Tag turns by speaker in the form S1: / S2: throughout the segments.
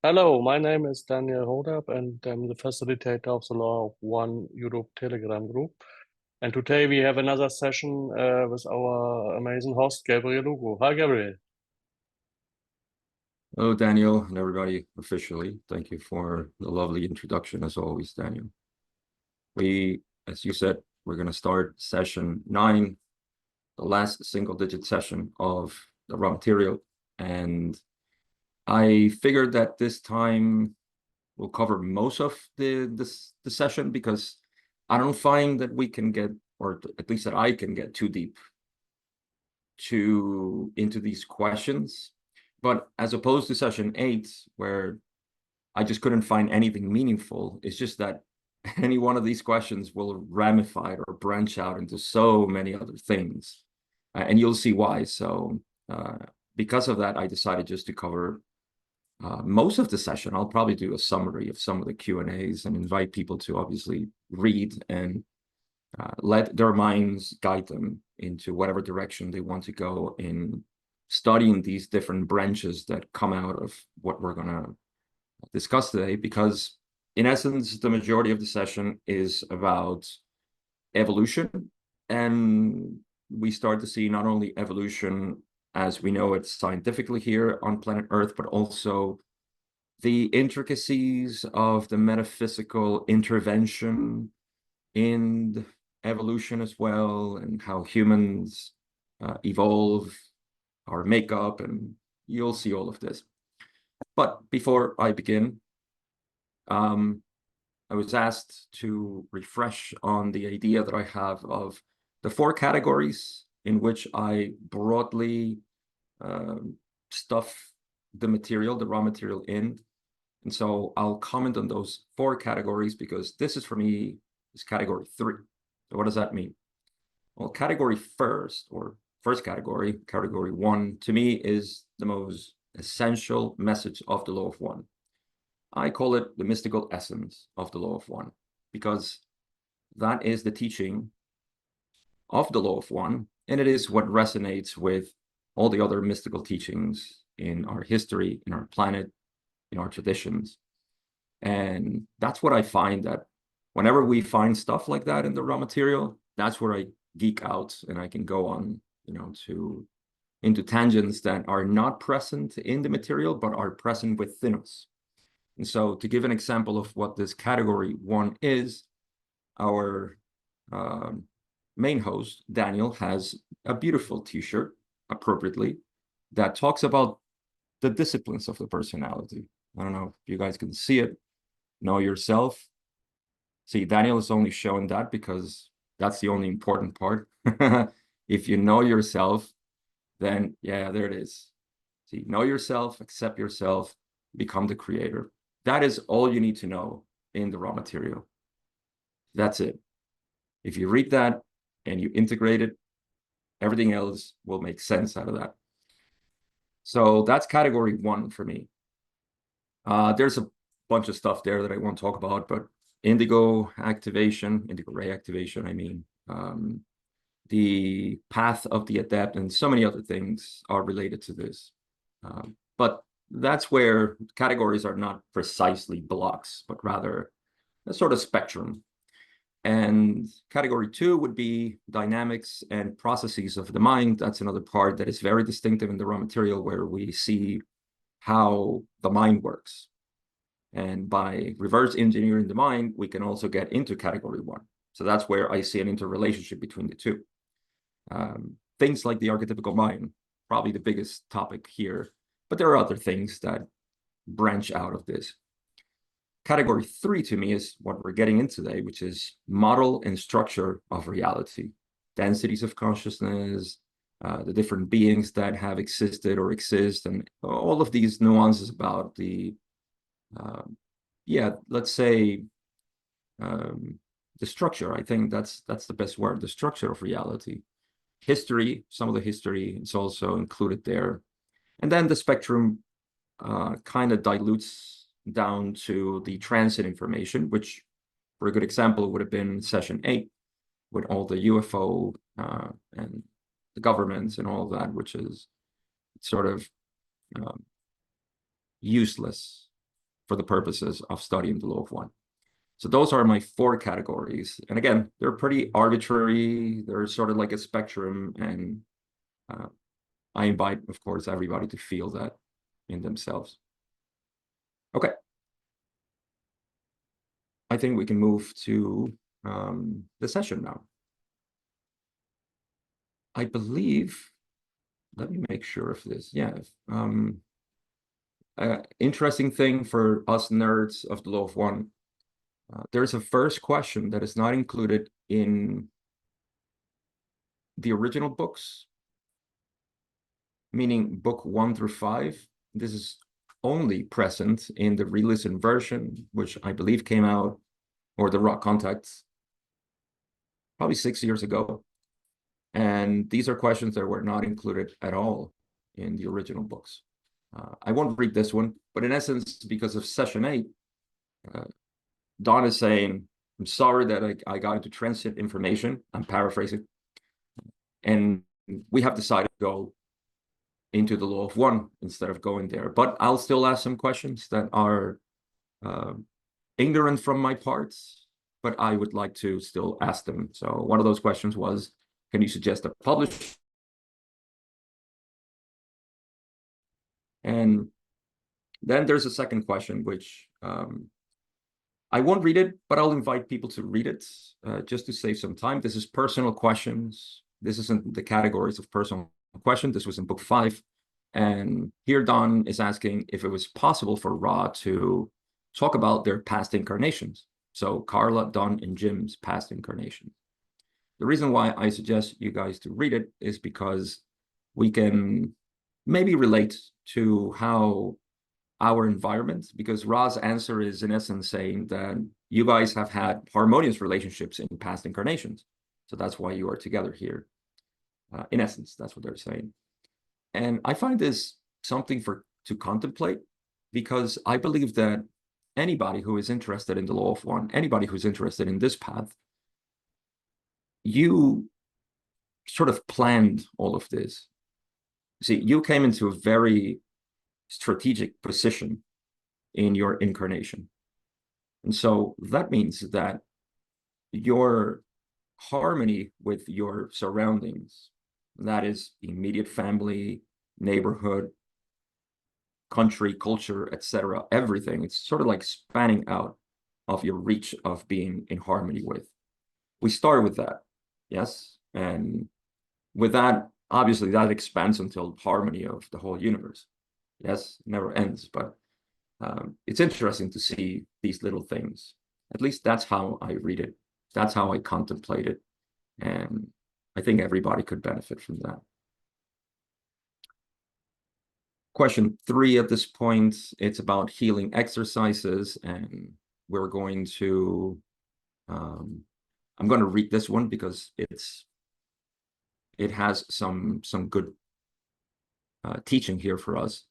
S1: Hello, my name is Daniel Hodap, and I'm the facilitator of the Law of One Europe Telegram group. And today we have another session with our amazing host, Gabriel Lugo. Hi, Gabriel.
S2: Hello, Daniel, and everybody officially. Thank you for the lovely introduction, as always, Daniel. As you said, we're going to start session 9, the last single-digit session of the raw material. And I figured that this time we'll cover most of the session because I don't find that we can get, or at least that I can get too deep into these questions. But as opposed to session 8, where I just couldn't find anything meaningful, it's just that any one of these questions will ramify or branch out into so many other things. And you'll see why. So because of that, I decided just to cover most of the session. I'll probably do a summary of some of the Q&As and invite people to obviously read and let their minds guide them into whatever direction they want to go in studying these different branches that come out of what we're going to discuss today. Because in essence, the majority of the session is about evolution. And we start to see not only evolution as we know it scientifically here on planet Earth, but also the intricacies of the metaphysical intervention in evolution as well, and how humans evolve, our makeup, and you'll see all of this. But before I begin, I was asked to refresh on the idea that I have of the 4 categories in which I broadly stuff the material, the raw material in. And so I'll comment on those 4 categories because this is, for me, is category 3. So what does that mean? Well, category first category, category 1, to me is the most essential message of the Law of One. I call it the mystical essence of the Law of One, because that is the teaching of the Law of One, and it is what resonates with all the other mystical teachings in our history, in our planet, in our traditions. And that's what I find, that whenever we find stuff like that in the raw material, that's where I geek out, and I can go on, into tangents that are not present in the material, but are present within us. And so, to give an example of what this category 1 is, our main host, Daniel, has a beautiful t-shirt, appropriately, that talks about the disciplines of the personality. I don't know if you guys can see it. Know yourself. See, Daniel is only showing that because that's the only important part. If you know yourself, then yeah, there it is. See, know yourself, accept yourself, become the creator. That is all you need to know in the raw material. That's it. If you read that and you integrate it, everything else will make sense out of that. So that's category 1 for me. There's a bunch of stuff there that I won't talk about, but indigo ray activation, I mean, the path of the adept, and so many other things are related to this. But that's where categories are not precisely blocks, but rather a sort of spectrum. And category 2 would be dynamics and processes of the mind. That's another part that is very distinctive in the raw material, where we see how the mind works. And by reverse engineering the mind, we can also get into category 1. So that's where I see an interrelationship between the 2. Things like the archetypical mind, probably the biggest topic here, but there are other things that branch out of this. Category 3 to me is what we're getting into today, which is model and structure of reality, densities of consciousness, the different beings that have existed or exist, and all of these nuances about the, let's say, the structure. I think that's the best word, the structure of reality. History, some of the history is also included there. And then the spectrum kind of dilutes down to the transit information, which, for a good example, would have been session 8 with all the UFO and the governments and all of that, which is sort of useless for the purposes of studying the law of one. So those are my 4 categories. And again, they're pretty arbitrary. They're sort of like a spectrum. And I invite, of course, everybody to feel that in themselves. Okay. I think we can move to the session now. I believe, let me make sure of this. Yeah. Interesting thing for us nerds of the law of one. There's a first question that is not included in the original books, meaning book 1 through 5. This is only present in the re-listened version, which I believe came out, or the raw contacts, probably 6 years ago. And these are questions that were not included at all in the original books. I won't read this one, but in essence, because of session 8, Don is saying, I'm sorry that I got into transit information. I'm paraphrasing. And we have decided to go into the law of one instead of going there. But I'll still ask some questions that are ignorant from my parts, but I would like to still ask them. So one of those questions was, can you suggest a publisher? And then there's a second question, which I won't read it, but I'll invite people to read it just to save some time. This is personal questions. This isn't the categories of personal question. This was in book 5. And here Don is asking if it was possible for Ra to talk about their past incarnations. So Carla, Don, and Jim's past incarnation. The reason why I suggest you guys to read it is because we can maybe relate to how our environment, because Ra's answer is in essence saying that you guys have had harmonious relationships in past incarnations. So that's why you are together here. In essence, that's what they're saying. And I find this something to contemplate, because I believe that anybody who is interested in the law of one, anybody who's interested in this path, you sort of planned all of this. See, you came into a very strategic position in your incarnation. And so that means that your harmony with your surroundings, that is immediate family, neighborhood, country, culture, etc., everything, it's sort of like spanning out of your reach of being in harmony with. We start with that, yes? And with that, obviously that expands until harmony of the whole universe. Yes, never ends, but it's interesting to see these little things. At least that's how I read it. That's how I contemplate it. And I think everybody could benefit from that. Question 3 at this point, it's about healing exercises, and we're going to, I'm going to read this one because it has some good teaching here for us.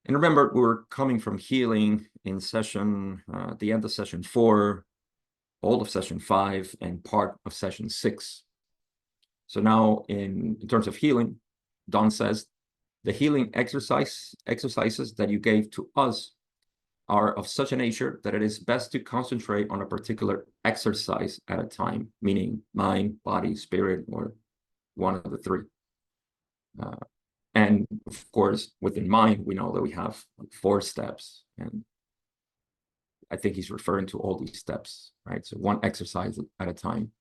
S2: And remember, we're coming from healing in session, the end of session 4, all of session 5, and part of session 6. So now in terms of healing, Don says, the healing exercises that you gave to us are of such a nature that it is best to concentrate on a particular exercise at a time, meaning mind, body, spirit, or one of the 3. And of course, within mind, we know that we have 4 steps. And I think he's referring to all these steps, right? So one exercise at a time.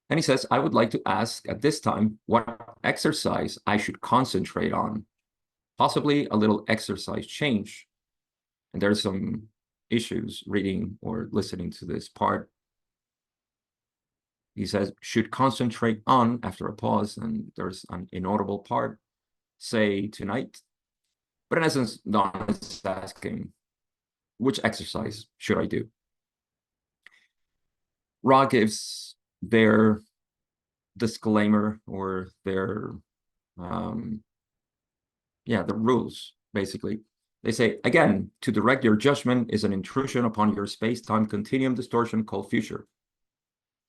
S2: And he says, I would like to ask at this time what exercise I should concentrate on, possibly a little exercise change. And there's some issues reading or listening to this part. He says, should concentrate on, after a pause, and there's an inaudible part, say tonight. But in essence, Don is asking, which exercise should I do? Ra gives their disclaimer, or their, the rules, basically. They say, again, to direct your judgment is an intrusion upon your space-time continuum distortion called future.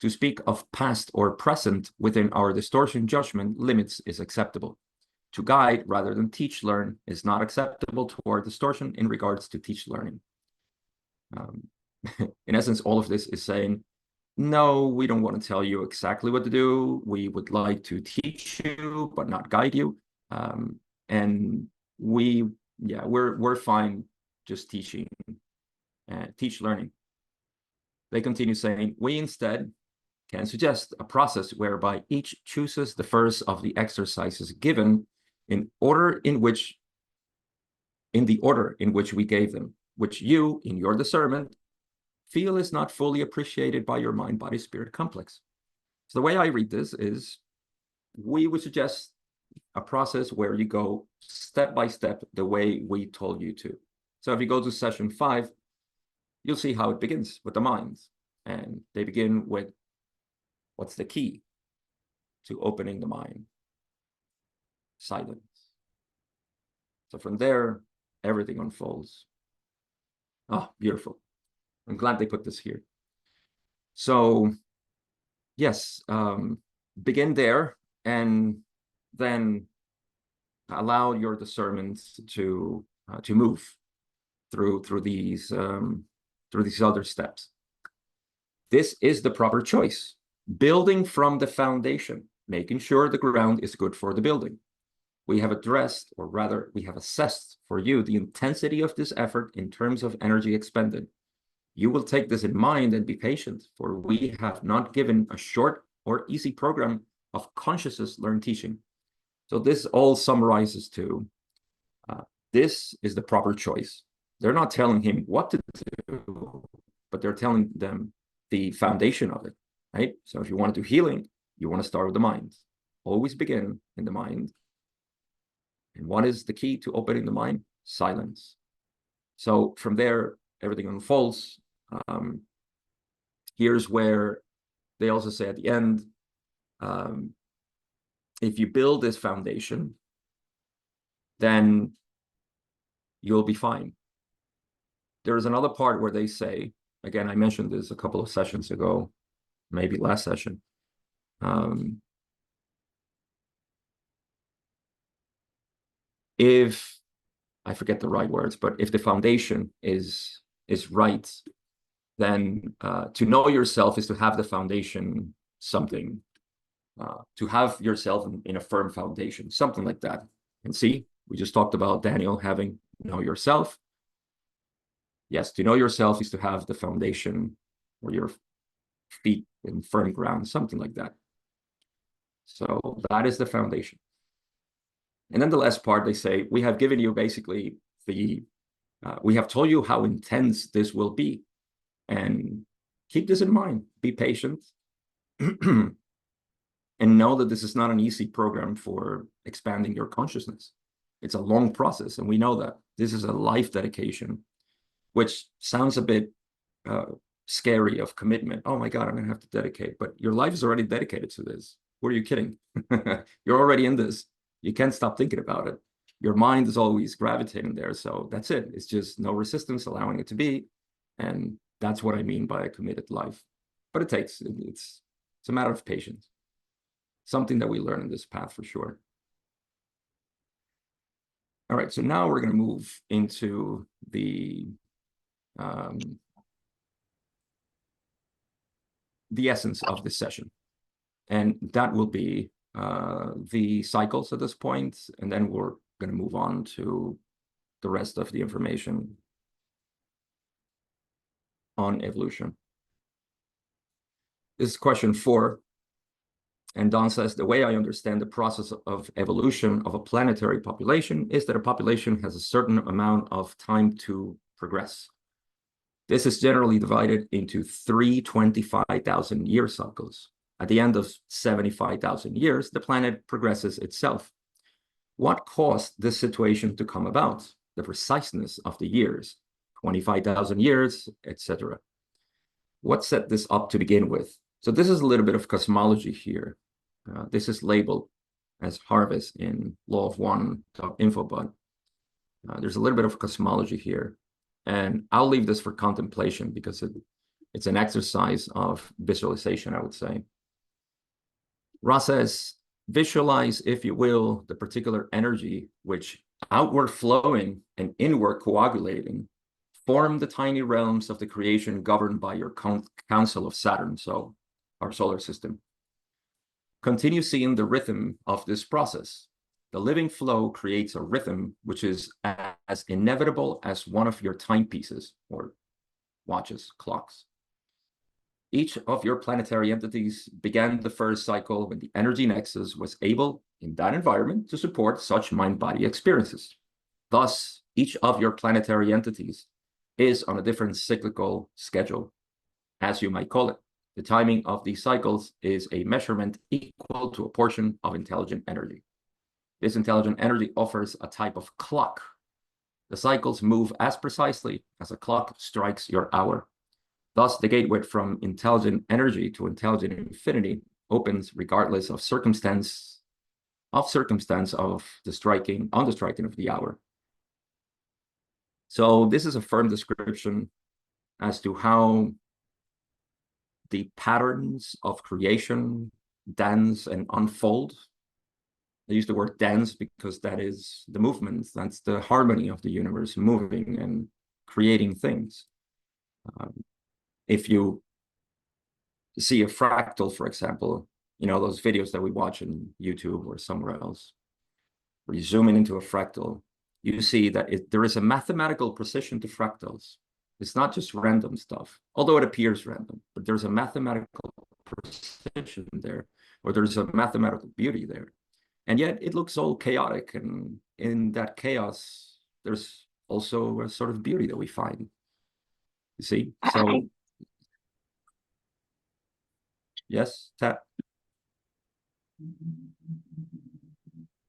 S2: To speak of past or present within our distortion judgment limits is acceptable. To guide rather than teach learn is not acceptable toward distortion in regards to teach learning. In essence, all of this is saying, no, we don't want to tell you exactly what to do. We would like to teach you, but not guide you. And we're fine just teaching and teach learning. They continue saying, we instead can suggest a process whereby each chooses the first of the exercises given in the order in which we gave them, which you, in your discernment, feel is not fully appreciated by your mind-body-spirit complex. So the way I read this is, we would suggest a process where you go step by step the way we told you to. So if you go to session 5, you'll see how it begins with the mind. And they begin with, what's the key to opening the mind? Silence. So from there, everything unfolds. Oh, beautiful. I'm glad they put this here. So yes, begin there, and then allow your discernment to move through these other steps. This is the proper choice. Building from the foundation, making sure the ground is good for the building. We have addressed, or rather, we have assessed for you the intensity of this effort in terms of energy expended. You will take this in mind and be patient, for we have not given a short or easy program of consciousness learned teaching. So this all summarizes to, this is the proper choice. They're not telling him what to do, but they're telling them the foundation of it, right? So if you want to do healing, you want to start with the mind. Always begin in the mind. And what is the key to opening the mind? Silence. So from there, everything unfolds. Here's where they also say at the end, if you build this foundation, then you'll be fine. There's another part where they say, again, I mentioned this a couple of sessions ago, maybe last session. If I forget the right words, but if the foundation is right, then to know yourself is to have the foundation something, to have yourself in a firm foundation, something like that. And see, we just talked about Daniel having know yourself. Yes, to know yourself is to have the foundation or your feet in firm ground, something like that. So that is the foundation. And then the last part, they say, we have given you basically we have told you how intense this will be. And keep this in mind, be patient, and know that this is not an easy program for expanding your consciousness. It's a long process, and we know that. This is a life dedication, which sounds a bit scary of commitment. Oh my God, I'm gonna have to dedicate, but your life is already dedicated to this. What are you kidding? You're already in this. You can't stop thinking about it. Your mind is always gravitating there, so that's it. It's just no resistance, allowing it to be, and that's what I mean by a committed life. But it's a matter of patience. Something that we learn in this path for sure. All right, so now we're going to move into the essence of this session. And that will be the cycles at this point, and then we're going to move on to the rest of the information on evolution. This is question 4. And Don says, the way I understand the process of evolution of a planetary population is that a population has a certain amount of time to progress. This is generally divided into 3 25,000 year cycles. At the end of 75,000 years, the planet progresses itself. What caused this situation to come about? The preciseness of the years, 25,000 years, etc. What set this up to begin with? So this is a little bit of cosmology here. This is labeled as harvest in law of one.info, but there's a little bit of cosmology here. And I'll leave this for contemplation because it's an exercise of visualization, I would say. Ra says, visualize, if you will, the particular energy which outward flowing and inward coagulating form the tiny realms of the creation governed by your council of Saturn, so our solar system. Continue seeing the rhythm of this process. The living flow creates a rhythm which is as inevitable as one of your timepieces or watches, clocks. Each of your planetary entities began the first cycle when the energy nexus was able, in that environment, to support such mind-body experiences. Thus, each of your planetary entities is on a different cyclical schedule, as you might call it. The timing of these cycles is a measurement equal to a portion of intelligent energy. This intelligent energy offers a type of clock. The cycles move as precisely as a clock strikes your hour. Thus, the gateway from intelligent energy to intelligent infinity opens regardless of circumstance of the striking of the hour. So this is a firm description as to how the patterns of creation dance and unfold. I use the word dance because that is the movement, that's the harmony of the universe moving and creating things. If you see a fractal, for example, you know, those videos that we watch on YouTube or somewhere else, where you zoom into a fractal, you see that there is a mathematical precision to fractals. It's not just random stuff, although it appears random, but there's a mathematical precision there, or there's a mathematical beauty there. And yet it looks all chaotic, and in that chaos, there's also a sort of beauty that we find. You see? So, yes, tap.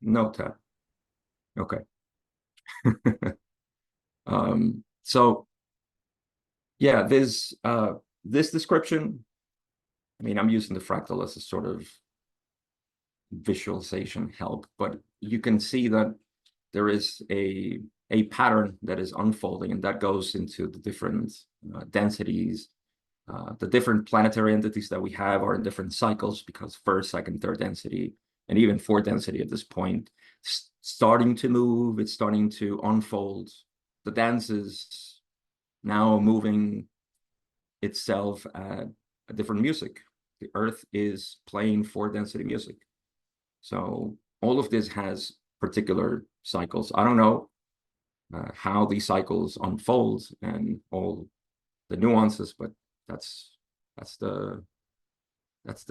S2: No tap. Okay. So yeah, this description, I mean, I'm using the fractal as a sort of visualization help, but you can see that there is a pattern that is unfolding, and that goes into the different densities. The different planetary entities that we have are in different cycles, because first, second, third density, and even fourth density at this point, starting to move, it's starting to unfold. The dance is now moving itself at a different music. The Earth is playing fourth density music. So all of this has particular cycles. I don't know how these cycles unfold and all the nuances, but that's the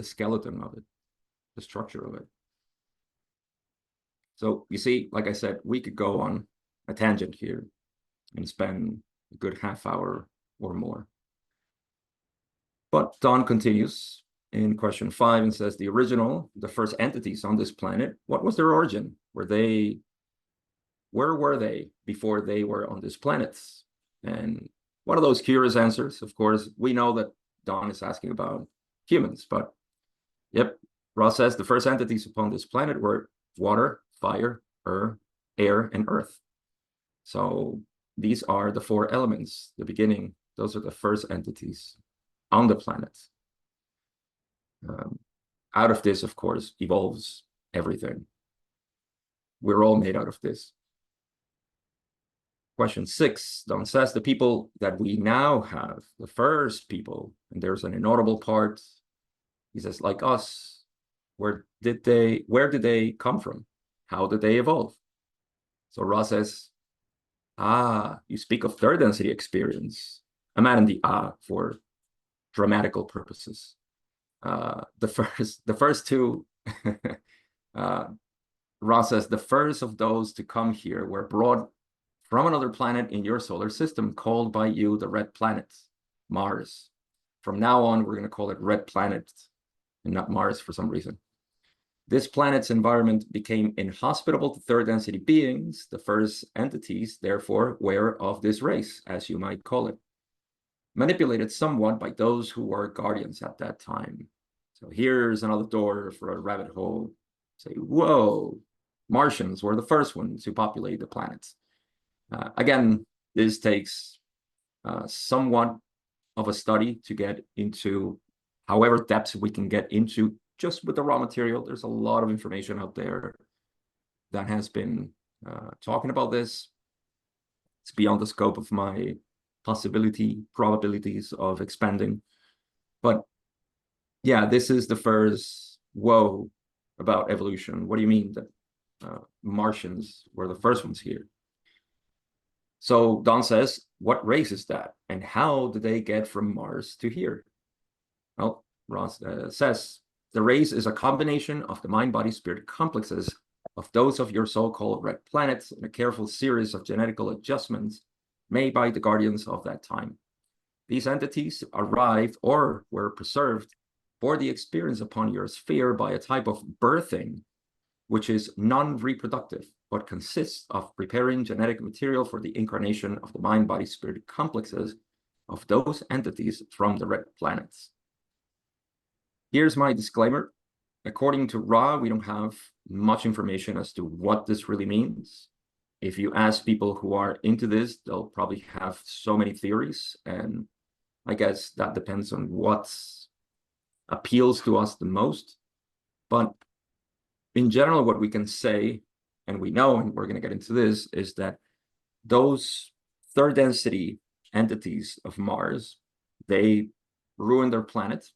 S2: skeleton of it, the structure of it. So you see, like I said, we could go on a tangent here and spend a good half hour or more. But Don continues in question 5 and says, the first entities on this planet, what was their origin? Where were they before they were on this planet? And one of those curious answers, of course, we know that Don is asking about humans, but yep, Ross says the first entities upon this planet were water, fire, air, and earth. So these are the 4 elements, the beginning. Those are the first entities on the planet. Out of this, of course, evolves everything. We're all made out of this. Question 6, Don says the people that we now have, the first people, and there's an inaudible part. He says, like us, where did they come from? How did they evolve? So Ross says, you speak of third density experience. I'm adding the for grammatical purposes. The first two, Ross says, the first of those to come here were brought from another planet in your solar system, called by you the red planet, Mars. From now on, we're going to call it red planet and not Mars for some reason. This planet's environment became inhospitable to third density beings. The first entities, therefore, were of this race, as you might call it, manipulated somewhat by those who were guardians at that time. So here's another door for a rabbit hole. Say, whoa, Martians were the first ones who populated the planets. Again, this takes somewhat of a study to get into however depths we can get into just with the raw material. There's a lot of information out there that has been talking about this. It's beyond the scope of my probabilities of expanding. But yeah, this is the first whoa about evolution. What do you mean that Martians were the first ones here? So Don says, what race is that? And how did they get from Mars to here? Well, Ross says, the race is a combination of the mind-body-spirit complexes of those of your so-called red planets and a careful series of genetical adjustments made by the guardians of that time. These entities arrived or were preserved for the experience upon your sphere by a type of birthing, which is non-reproductive, but consists of preparing genetic material for the incarnation of the mind-body-spirit complexes of those entities from the red planets. Here's my disclaimer. According to Ra, we don't have much information as to what this really means. If you ask people who are into this, they'll probably have so many theories, and I guess that depends on what appeals to us the most. But in general, what we can say, and we know, and we're going to get into this, is that those third density entities of Mars, they ruined their planet.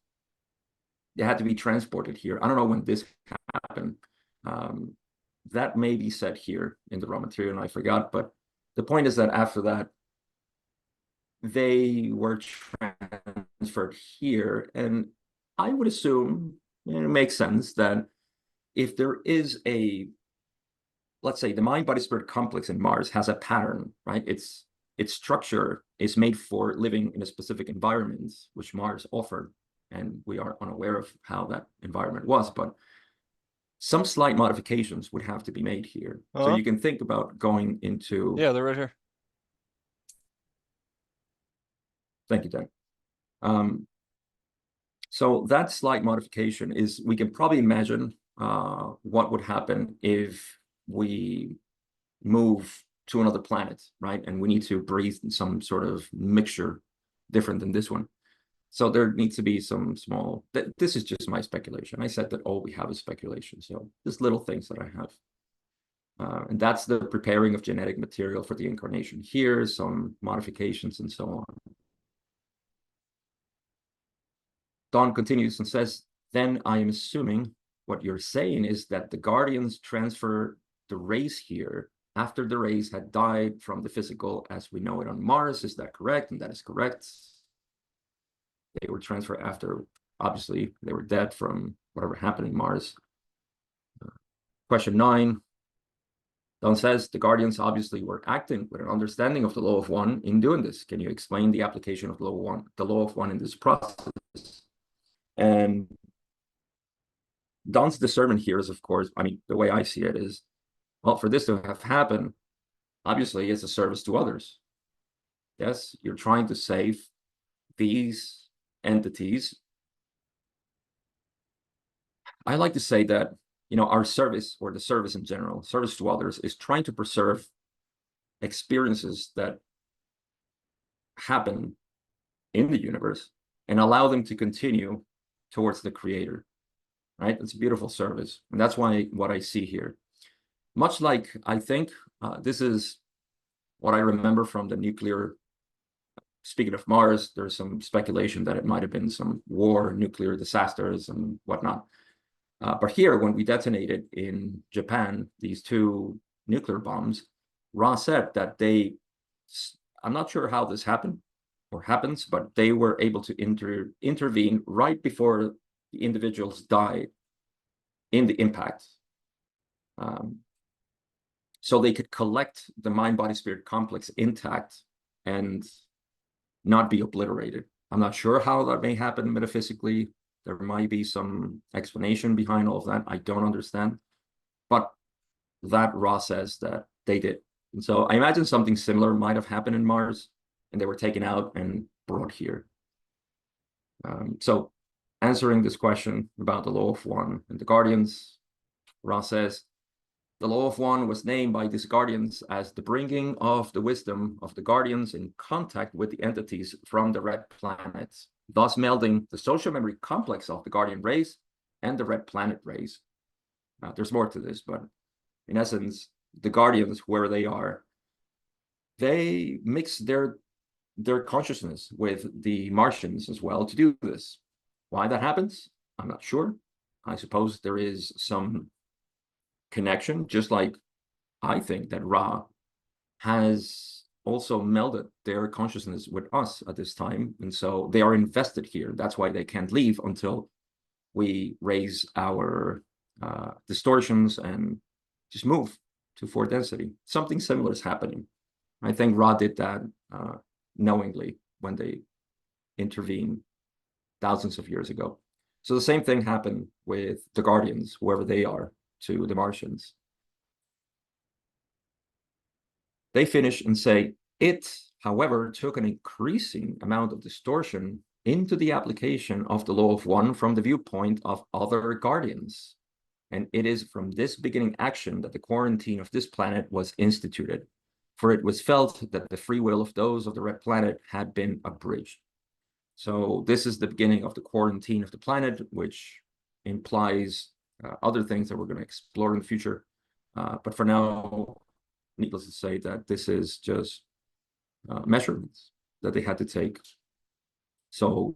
S2: They had to be transported here. I don't know when this happened. That may be said here in the raw material, and I forgot. But the point is that after that, they were transferred here. And I would assume, and it makes sense, that if there is a, let's say the mind-body-spirit complex in Mars has a pattern, right? Its structure is made for living in a specific environment, which Mars offered. And we are unaware of how that environment was, but some slight modifications would have to be made here. So you can think about going into...
S3: Yeah, they're right here.
S2: Thank you, Dan. So that slight modification is, we can probably imagine what would happen if we move to another planet, right? And we need to breathe in some sort of mixture different than this one. So there needs to be some small, this is just my speculation. I said that all we have is speculation. So just little things that I have. And that's the preparing of genetic material for the incarnation here, some modifications and so on. Don continues and says, then I am assuming what you're saying is that the Guardians transfer the race here after the race had died from the physical as we know it on Mars. Is that correct? And that is correct. They were transferred after, obviously, they were dead from whatever happened in Mars. Question 9. Don says, the Guardians obviously were acting with an understanding of the law of one in doing this. Can you explain the application of the law of one in this process? And Don's discernment here is, of course, I mean, the way I see it is, well, for this to have happened, obviously it's a service to others. Yes, you're trying to save these entities. I like to say that, you know, our service, or the service in general, service to others, is trying to preserve experiences that happen in the universe and allow them to continue towards the creator, right? It's a beautiful service. And that's why what I see here, much like, I think this is what I remember from the nuclear. Speaking of Mars, there's some speculation that it might have been some war, nuclear disasters and whatnot. But here, when we detonated in Japan, these 2 nuclear bombs, Ra said that they, I'm not sure how this happened or happens, but they were able to intervene right before the individuals died in the impact. So they could collect the mind-body-spirit complex intact and not be obliterated. I'm not sure how that may happen metaphysically. There might be some explanation behind all of that. I don't understand. But that Ra says that they did. And so I imagine something similar might have happened in Mars, and they were taken out and brought here. So answering this question about the law of one and the Guardians, Ra says, the law of one was named by these Guardians as the bringing of the wisdom of the Guardians in contact with the entities from the red planets, thus melding the social memory complex of the Guardian race and the red planet race. There's more to this, but in essence, the Guardians, wherever they are, they mix their consciousness with the Martians as well to do this. Why that happens, I'm not sure. I suppose there is some connection, just like I think that Ra has also melded their consciousness with us at this time, and so they are invested here. That's why they can't leave until we raise our distortions and just move to 4 density. Something similar is happening. I think Ra did that knowingly when they intervened thousands of years ago. So the same thing happened with the Guardians, wherever they are, to the Martians. They finish and say, it, however, took an increasing amount of distortion into the application of the law of one from the viewpoint of other Guardians. And it is from this beginning action that the quarantine of this planet was instituted, for it was felt that the free will of those of the red planet had been abridged. So this is the beginning of the quarantine of the planet, which implies other things that we're going to explore in the future. But for now, needless to say that this is just measurements that they had to take. So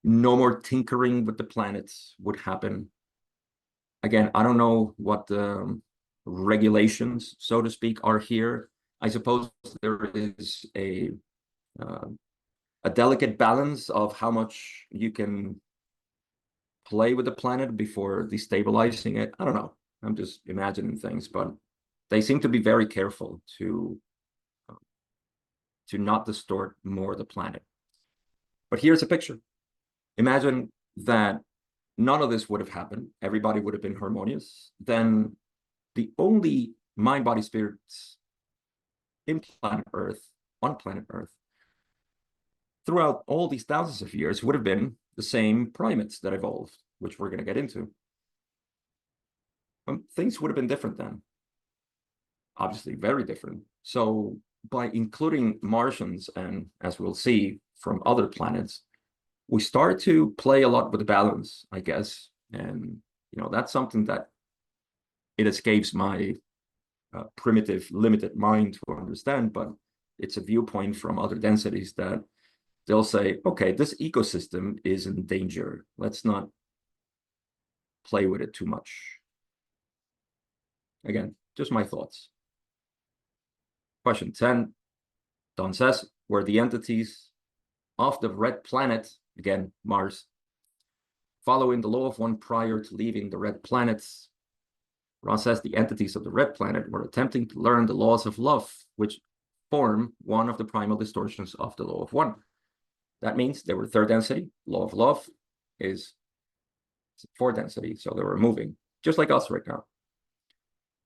S2: no more tinkering with the planets would happen. Again, I don't know what the regulations, so to speak, are here. I suppose there is a delicate balance of how much you can play with the planet before destabilizing it. I don't know. I'm just imagining things, but they seem to be very careful to not distort more the planet. But here's a picture. Imagine that none of this would have happened. Everybody would have been harmonious. Then the only mind, body, spirits in planet Earth, on planet Earth, throughout all these thousands of years would have been the same primates that evolved, which we're going to get into. Things would have been different then. Obviously, very different. So by including Martians, and as we'll see from other planets, we start to play a lot with the balance, I guess. And, that's something that it escapes my primitive, limited mind to understand, but it's a viewpoint from other densities that they'll say, okay, this ecosystem is in danger. Let's not play with it too much. Again, just my thoughts. Question 10, Don says, were the entities of the red planet, again, Mars, following the law of one prior to leaving the red planets? Ron says the entities of the red planet were attempting to learn the laws of love, which form one of the primal distortions of the law of one. That means they were 3rd density. Law of love is 4th density, so they were moving, just like us right now.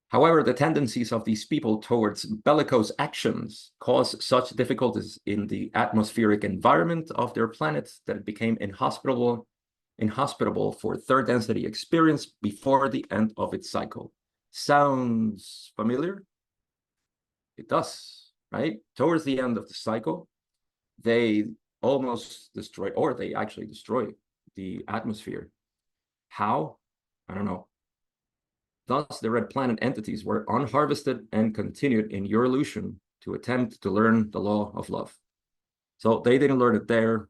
S2: However, the tendencies of these people towards bellicose actions caused such difficulties in the atmospheric environment of their planet that it became inhospitable for 3rd density experience before the end of its cycle. Sounds familiar? It does, right? Towards the end of the cycle, they almost destroy, or they actually destroy the atmosphere. How? I don't know. Thus, the red planet entities were unharvested and continued in your illusion to attempt to learn the law of love. So they didn't learn it there,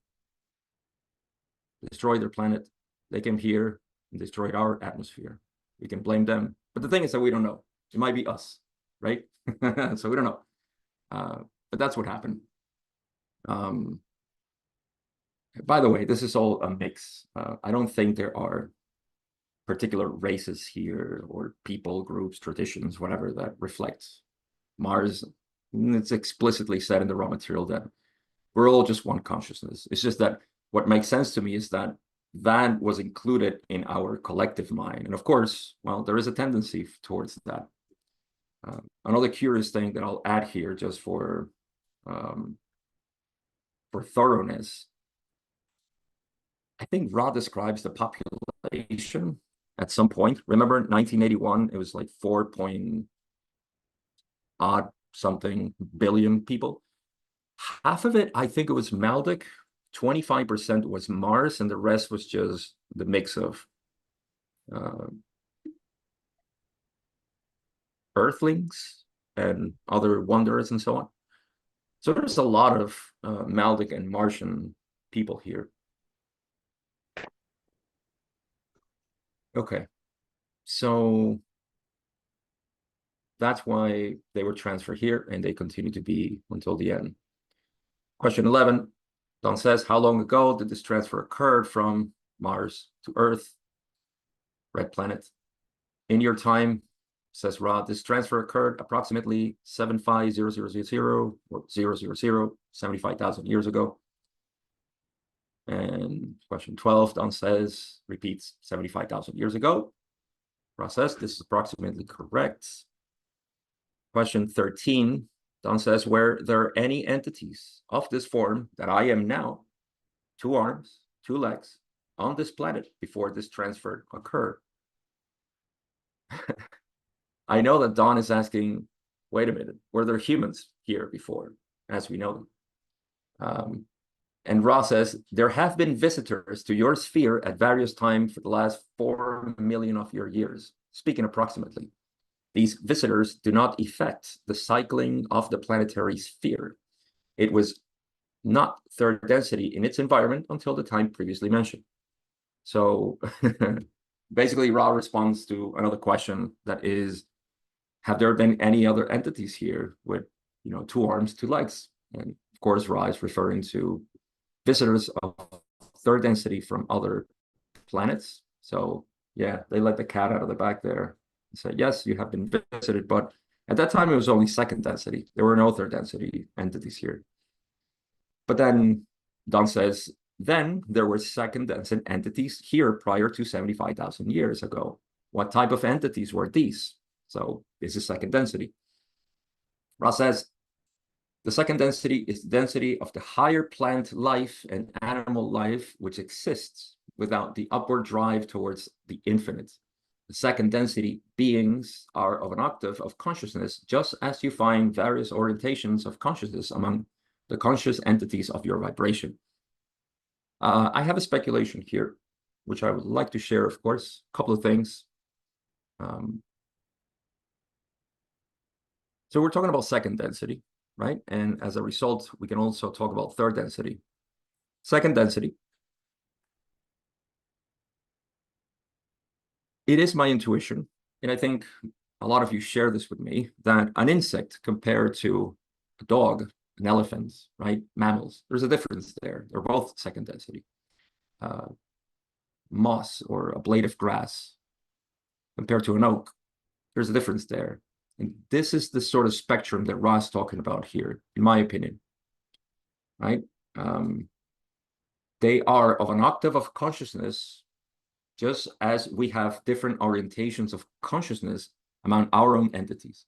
S2: destroyed their planet. They came here and destroyed our atmosphere. We can blame them. But the thing is that we don't know. It might be us, right? So we don't know. But that's what happened. By the way, this is all a mix. I don't think there are particular races here or people, groups, traditions, whatever, that reflect Mars. It's explicitly said in the raw material that we're all just one consciousness. It's just that what makes sense to me is that that was included in our collective mind. And of course, well, there is a tendency towards that. Another curious thing that I'll add here just for thoroughness, I think Ra describes the population at some point. Remember 1981, it was like 4.odd something billion people. Half of it, I think it was Maldek 25% was Mars, and the rest was just the mix of Earthlings and other wanderers and so on. So there's a lot of Maldic and Martian people here. Okay, so that's why they were transferred here, and they continue to be until the end. Question 11, Don says, how long ago did this transfer occur from Mars to Earth? Red planet. In your time, says Rod, this transfer occurred approximately 750000 or 000, 75,000 years ago. And question 12, Don says, repeats 75,000 years ago. Rod says this is approximately correct. Question 13, Don says, were there any entities of this form that I am now, 2 arms, 2 legs, on this planet before this transfer occurred? I know that Don is asking, wait a minute, were there humans here before, as we know them? And Ross says, there have been visitors to your sphere at various times for the last 4 million of your years, speaking approximately. These visitors do not affect the cycling of the planetary sphere. It was not third density in its environment until the time previously mentioned. So basically, Ra responds to another question that is, have there been any other entities here with, 2 arms, 2 legs? And of course, Ra is referring to visitors of third density from other planets. So yeah, they let the cat out of the bag there and said, yes, you have been visited, but at that time it was only second density. There were no third density entities here. But then Don says, then there were second density entities here prior to 75,000 years ago. What type of entities were these? So this is second density. Ra says, the second density is the density of the higher plant life and animal life which exists without the upward drive towards the infinite. The second density beings are of an octave of consciousness, just as you find various orientations of consciousness among the conscious entities of your vibration. I have a speculation here, which I would like to share, of course. A couple of things. So we're talking about second density, right? And as a result, we can also talk about third density. Second density. It is my intuition, and I think a lot of you share this with me, that an insect compared to a dog, an elephant, right? Mammals, there's a difference there. They're both second density. Moss or a blade of grass compared to an oak, there's a difference there. And this is the sort of spectrum that Ra's talking about here, in my opinion, right? They are of an octave of consciousness, just as we have different orientations of consciousness among our own entities.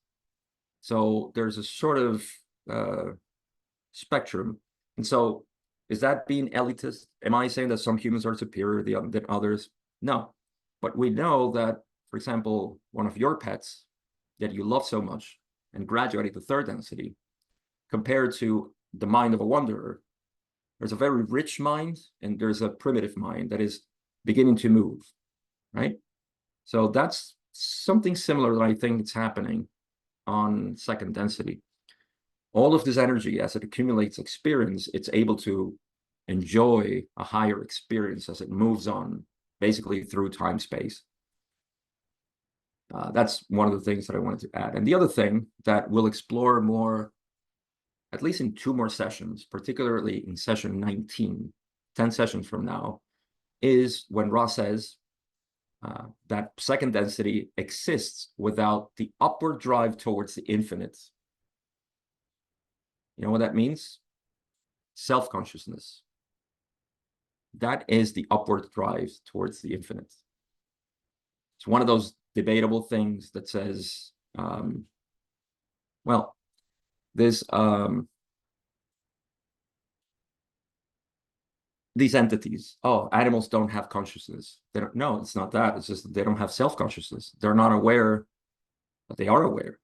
S2: So there's a sort of spectrum. And so is that being elitist? Am I saying that some humans are superior than others? No. But we know that, for example, one of your pets that you love so much and graduated to third density, compared to the mind of a wanderer, there's a very rich mind and there's a primitive mind that is beginning to move, right? So that's something similar that I think it's happening on second density. All of this energy, as it accumulates experience, it's able to enjoy a higher experience as it moves on, basically through time space. That's one of the things that I wanted to add. And the other thing that we'll explore more, at least in 2 more sessions, particularly in session 19, 10 sessions from now, is when Ra says that second density exists without the upward drive towards the infinite. You know what that means? Self-consciousness. That is the upward drive towards the infinite. It's one of those debatable things that says, well, this these entities, oh, animals don't have consciousness. They don't, no, it's not that. It's just that they don't have self-consciousness. They're not aware, but they are aware.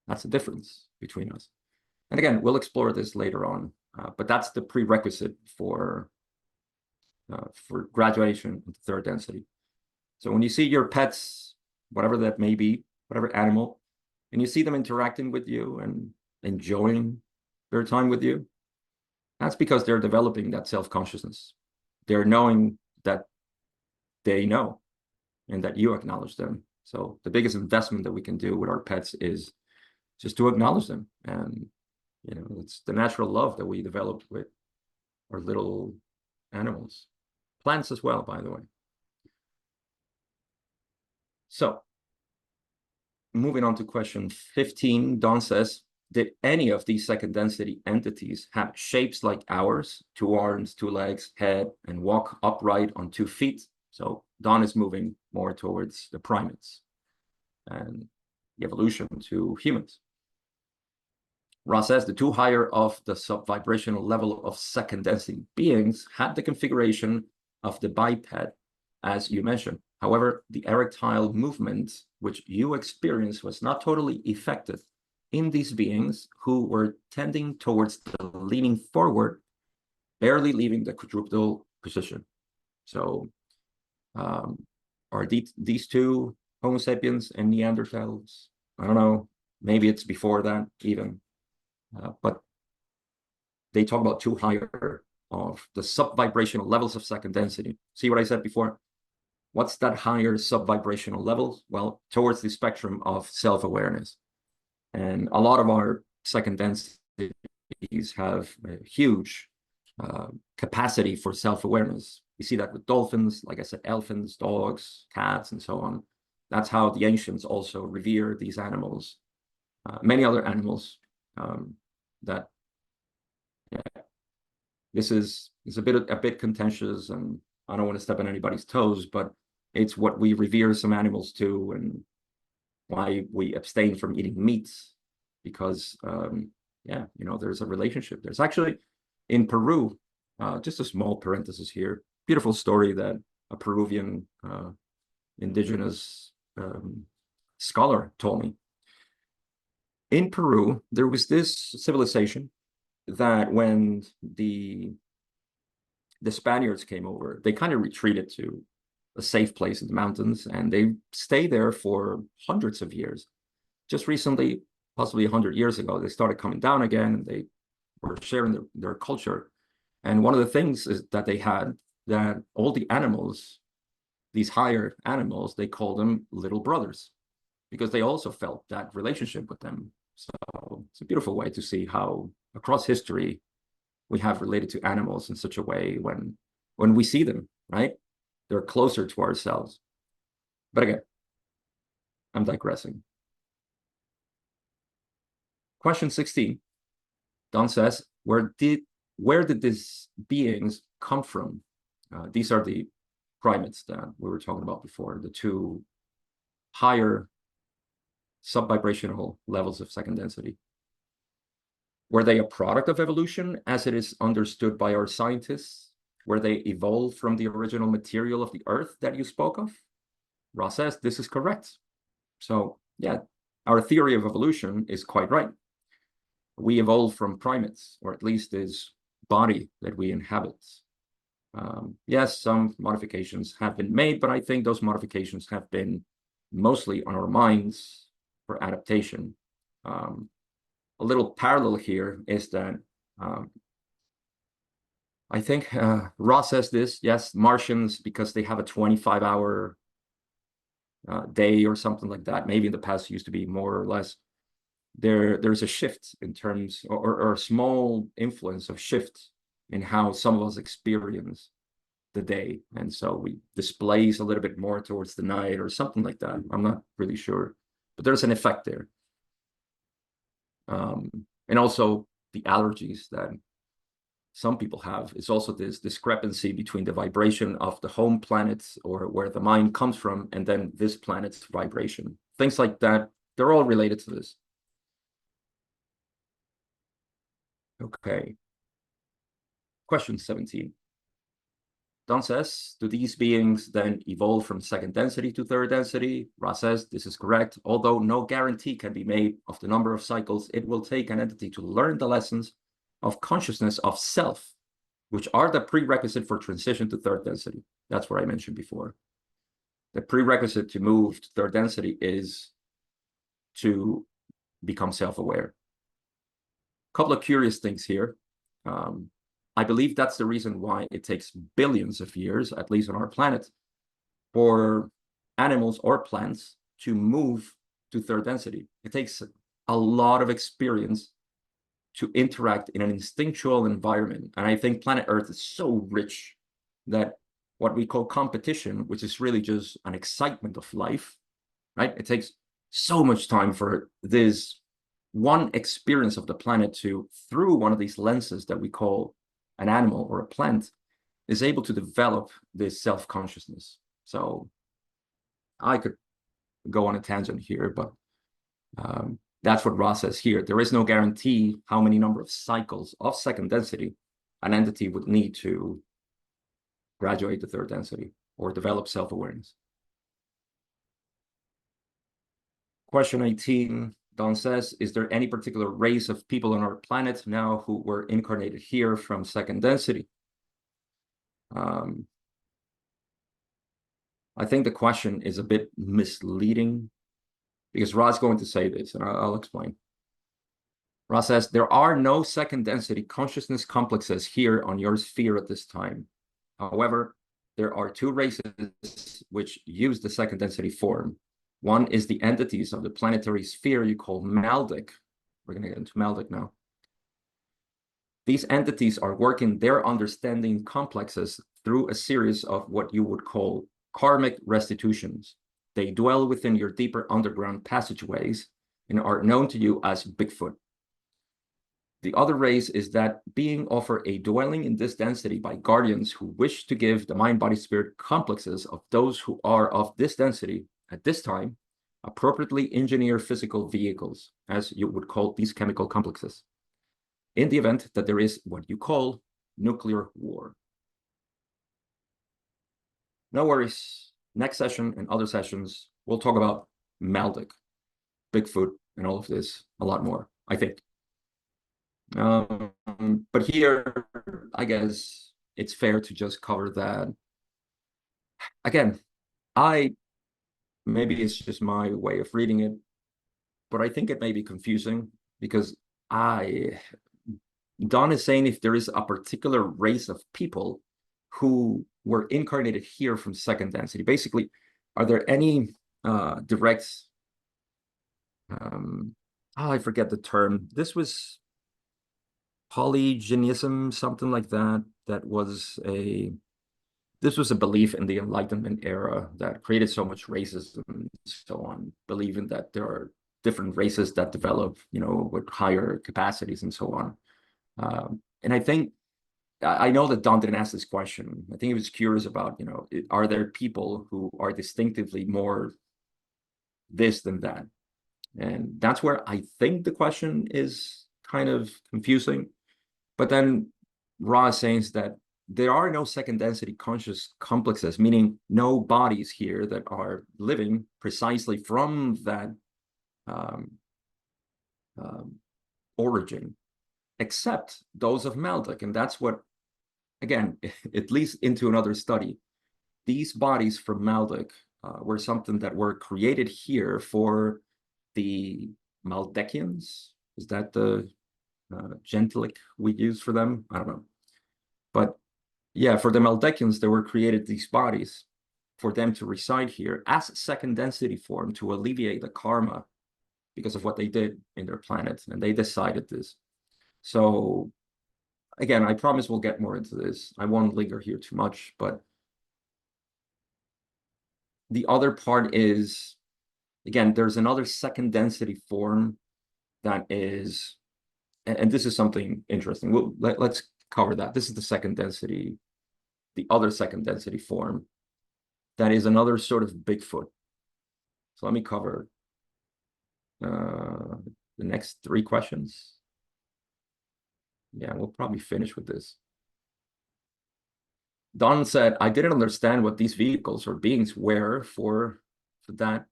S2: That's the difference between us. And again, we'll explore this later on, but that's the prerequisite for for graduation into third density. So when you see your pets, whatever that may be, whatever animal, and you see them interacting with you and enjoying their time with you, that's because they're developing that self-consciousness. They're knowing that they know and that you acknowledge them. So the biggest investment that we can do with our pets is just to acknowledge them. And, you know, it's the natural love that we developed with our little animals. Plants as well, by the way. So moving on to question 15, Don says, did any of these second density entities have shapes like ours, 2 arms, 2 legs, head, and walk upright on 2 feet? So Don is moving more towards the primates and the evolution to humans. Ross says the 2 higher of the sub-vibrational level of second density beings had the configuration of the biped, as you mentioned. However, the erectile movement which you experienced was not totally effective in these beings who were tending towards the leaning forward, barely leaving the quadrupedal position. So are these 2 Homo sapiens and Neanderthals? I don't know. Maybe it's before that even. But they talk about 2 higher of the sub-vibrational levels of second density. See what I said before? What's that higher sub-vibrational level? Well, towards the spectrum of self-awareness. And a lot of our second densities have a huge capacity for self-awareness. You see that with dolphins, like I said, elephants, dogs, cats, and so on. That's how the ancients also revere these animals. Many other animals that, yeah, this is a bit contentious, and I don't want to step on anybody's toes, but it's what we revere some animals to, and why we abstain from eating meats, because yeah, you know, there's a relationship. There's actually in Peru, just a small parenthesis here, beautiful story that a Peruvian indigenous scholar told me. In Peru, there was this civilization that when the Spaniards came over, they kind of retreated to a safe place in the mountains, and they stayed there for hundreds of years. Just recently, possibly 100 years ago, they started coming down again, and they were sharing their culture. And one of the things is that they had, that all the animals, these higher animals, they called them little brothers, because they also felt that relationship with them. So it's a beautiful way to see how across history we have related to animals in such a way when we see them, right? They're closer to ourselves. But again, I'm digressing. Question 16. Don says, where did these beings come from? These are the primates that we were talking about before, the 2 higher sub-vibrational levels of second density. Were they a product of evolution as it is understood by our scientists? Were they evolved from the original material of the earth that you spoke of? Ross says this is correct. So yeah, our theory of evolution is quite right. We evolved from primates, or at least this body that we inhabit. Yes, some modifications have been made, but I think those modifications have been mostly on our minds for adaptation. A little parallel here is that I think Ross says this, yes, Martians, because they have a 25-hour day or something like that. Maybe in the past it used to be more or less. There's a shift in terms, or a small influence of shift in how some of us experience the day. And so we displace a little bit more towards the night or something like that. I'm not really sure, but there's an effect there. And also the allergies that some people have. It's also this discrepancy between the vibration of the home planet, or where the mind comes from, and then this planet's vibration. Things like that, they're all related to this. Okay. Question 17. Don says, do these beings then evolve from second density to third density? Ra says, this is correct, although no guarantee can be made of the number of cycles it will take an entity to learn the lessons of consciousness of self which are the prerequisite for transition to third density. That's what I mentioned before. The prerequisite to move to third density is to become self-aware. A couple of curious things here. I believe that's the reason why it takes billions of years, at least on our planet, for animals or plants to move to third density. It takes a lot of experience to interact in an instinctual environment. And I think planet Earth is so rich that what we call competition, which is really just an excitement of life, right? It takes so much time for this one experience of the planet to, through one of these lenses that we call an animal or a plant, is able to develop this self-consciousness. So I could go on a tangent here, but that's what Ross says here. There is no guarantee how many number of cycles of second density an entity would need to graduate to third density or develop self-awareness. Question 18, Don says, is there any particular race of people on our planet now who were incarnated here from second density? I think the question is a bit misleading because Ra's going to say this, and I'll explain. Ra says, there are no second density consciousness complexes here on your sphere at this time. However, there are two races which use the second density form. One is the entities of the planetary sphere you call Maldic. We're going to get into Maldic now. These entities are working their understanding complexes through a series of what you would call karmic restitutions. They dwell within your deeper underground passageways and are known to you as Bigfoot. The other race is that being offered a dwelling in this density by guardians who wish to give the mind-body-spirit complexes of those who are of this density at this time appropriately engineer physical vehicles, as you would call these chemical complexes, in the event that there is what you call nuclear war. No worries. Next session and other sessions, we'll talk about Maldic, Bigfoot, and all of this a lot more, I think. But here, I guess it's fair to just cover that. Again, maybe it's just my way of reading it, but I think it may be confusing because Don is saying if there is a particular race of people who were incarnated here from second density. Basically, are there any direct, I forget the term. This was polygenism, something like that. This was a belief in the Enlightenment era that created so much racism and so on, believing that there are different races that develop, with higher capacities and so on. And I know that Don didn't ask this question. I think he was curious about, are there people who are distinctively more this than that? And that's where I think the question is kind of confusing. But then Ra is saying that there are no second density conscious complexes, meaning no bodies here that are living precisely from that origin, except those of Maldic. And that's what, again, it leads into another study. These bodies from Maldic were something that were created here for the Maldecians. Is that the gentilic we use for them? I don't know. But yeah, for the Maldecians, they were created these bodies for them to reside here as second density form to alleviate the karma because of what they did in their planet. And they decided this. So again, I promise we'll get more into this. I won't linger here too much, but the other part is, again, there's another second density form that is, and this is something interesting. Let's cover that. This is the second density, the other second density form that is another sort of Bigfoot. So let me cover the next 3 questions. Yeah, we'll probably finish with this. Don said, I didn't understand what these vehicles or beings were for that.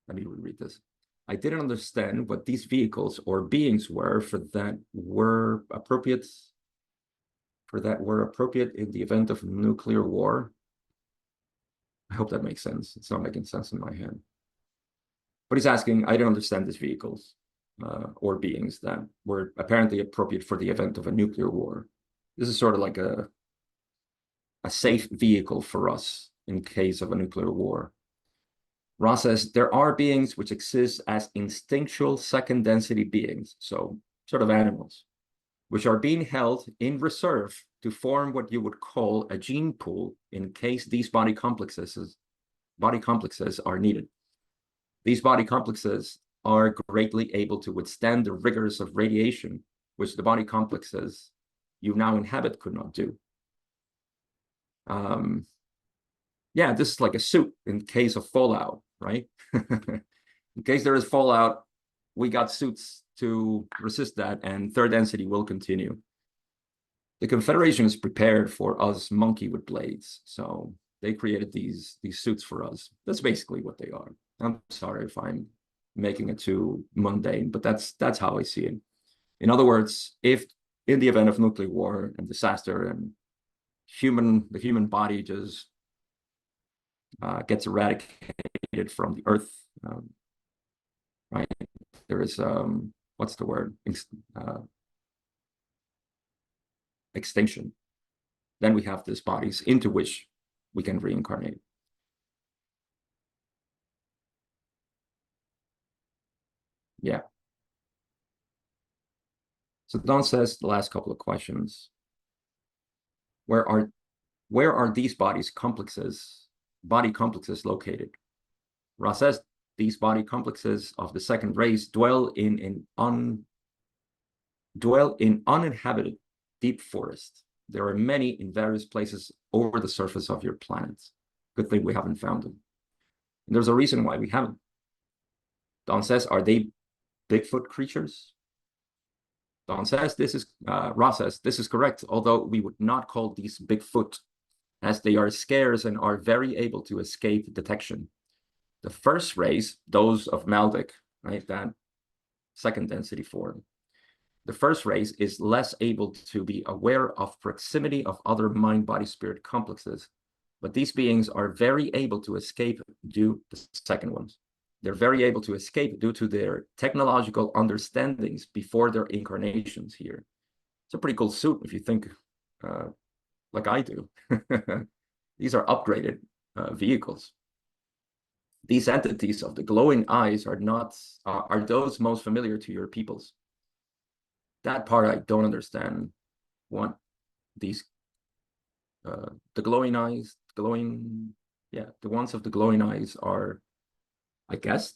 S2: Let me reread this. I didn't understand what these vehicles or beings were for that were appropriate for that were appropriate in the event of nuclear war. I hope that makes sense. It's not making sense in my head. But he's asking, I don't understand these vehicles or beings that were apparently appropriate for the event of a nuclear war. This is sort of like a safe vehicle for us in case of a nuclear war. Ross says, there are beings which exist as instinctual second density beings, so sort of animals, which are being held in reserve to form what you would call a gene pool in case these body complexes are needed. These body complexes are greatly able to withstand the rigors of radiation, which the body complexes you now inhabit could not do. Yeah, this is like a suit in case of fallout, right? In case there is fallout, we got suits to resist that, and third density will continue. The Confederation is prepared for us monkey with blades, so they created these suits for us. That's basically what they are. I'm sorry if I'm making it too mundane, but that's how I see it. In other words, if in the event of nuclear war and disaster and the human body just gets eradicated from the earth, right? There is what's the word? Extinction. Then we have these bodies into which we can reincarnate. Yeah. So Don says the last couple of questions. Where are these body complexes located? Ra says these body complexes of the second race dwell in uninhabited deep forest. There are many in various places over the surface of your planet. Good thing we haven't found them. And there's a reason why we haven't. Don says, are they Bigfoot creatures? Don says, Ra says, this is correct, although we would not call these Bigfoot, as they are scarce and are very able to escape detection. The first race, those of Maldek, right, that second density form, the first race is less able to be aware of proximity of other mind-body-spirit complexes, but these beings are very able to escape due to the second ones. They're very able to escape due to their technological understandings before their incarnations here. It's a pretty cool suit if you think like I do. These are upgraded vehicles. These entities of the glowing eyes are those most familiar to your peoples. That part I don't understand. What these the glowing eyes, the ones of the glowing eyes are, I guess,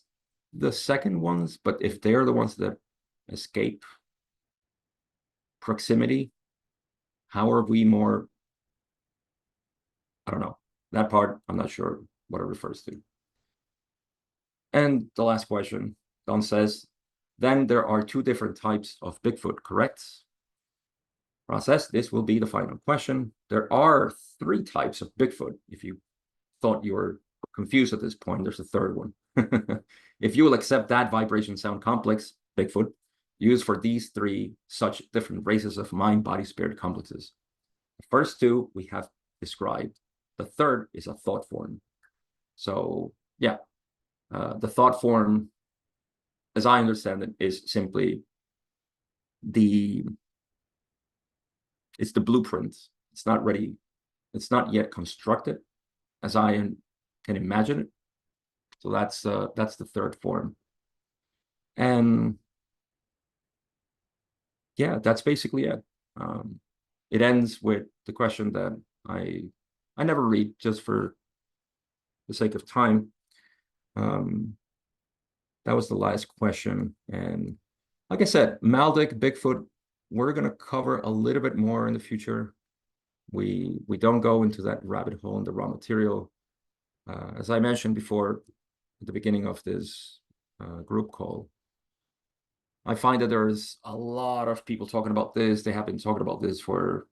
S2: the second ones, but if they're the ones that escape proximity, how are we more? I don't know. That part, I'm not sure what it refers to. And the last question, Don says, then there are two different types of Bigfoot, correct? Process, this will be the final question. There are three types of Bigfoot. If you thought you were confused at this point, there's a third one. If you will accept that vibration sound complex, Bigfoot, used for these three such different races of mind, body, spirit complexes. The first two we have described. The third is a thought form. So yeah, the thought form, as I understand it, is simply it's the blueprint. It's not ready. It's not yet constructed as I can imagine it. So that's the third form. And yeah, that's basically it. It ends with the question that I never read just for the sake of time. That was the last question. And like I said, Maldek, Bigfoot, we're going to cover a little bit more in the future. We don't go into that rabbit hole in the raw material. As I mentioned before at the beginning of this group call, I find that there's a lot of people talking about this. They have been talking about this for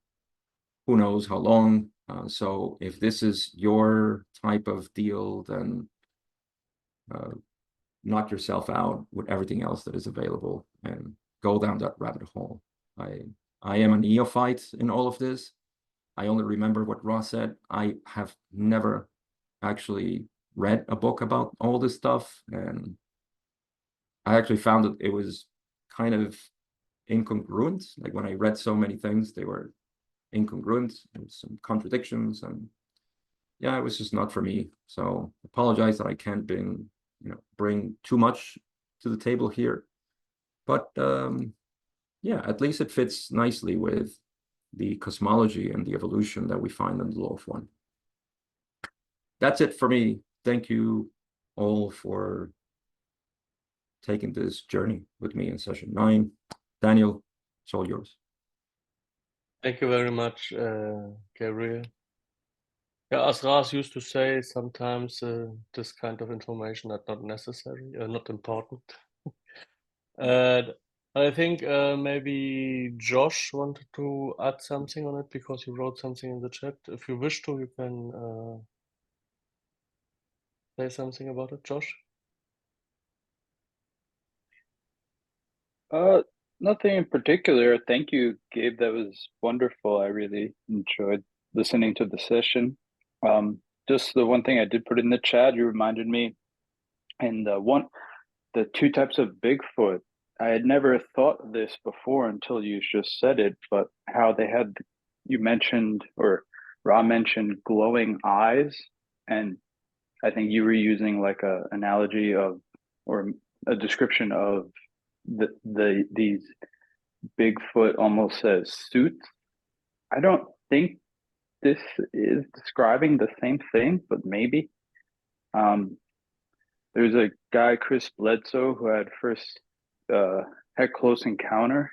S2: who knows how long. So if this is your type of deal, then knock yourself out with everything else that is available and go down that rabbit hole. I am a neophyte in all of this. I only remember what Ross said. I have never actually read a book about all this stuff, and I actually found that it was kind of incongruent. Like when I read so many things, they were incongruent and some contradictions, and yeah, it was just not for me. So apologize that I can't bring too much to the table here. But yeah, at least it fits nicely with the cosmology and the evolution that we find in the Law of One. That's it for me. Thank you all for taking this journey with me in session 9. Daniel, it's all yours.
S1: Thank you very much, Gabriel. Yeah, as Ras used to say, sometimes this kind of information are not necessary, not important. I think maybe Josh wanted to add something on it because he wrote something in the chat. If you wish to, you can say something about it, Josh.
S3: Nothing in particular. Thank you, Gabe. That was wonderful. I really enjoyed listening to the session. Just the one thing I did put in the chat, you reminded me, and the two types of Bigfoot. I had never thought of this before until you just said it, but how they had, you mentioned, or Ra mentioned glowing eyes, and I think you were using like a analogy of, or a description of these Bigfoot almost says suits. I don't think this is describing the same thing, but maybe. There's a guy, Chris Bledsoe, who had close encounter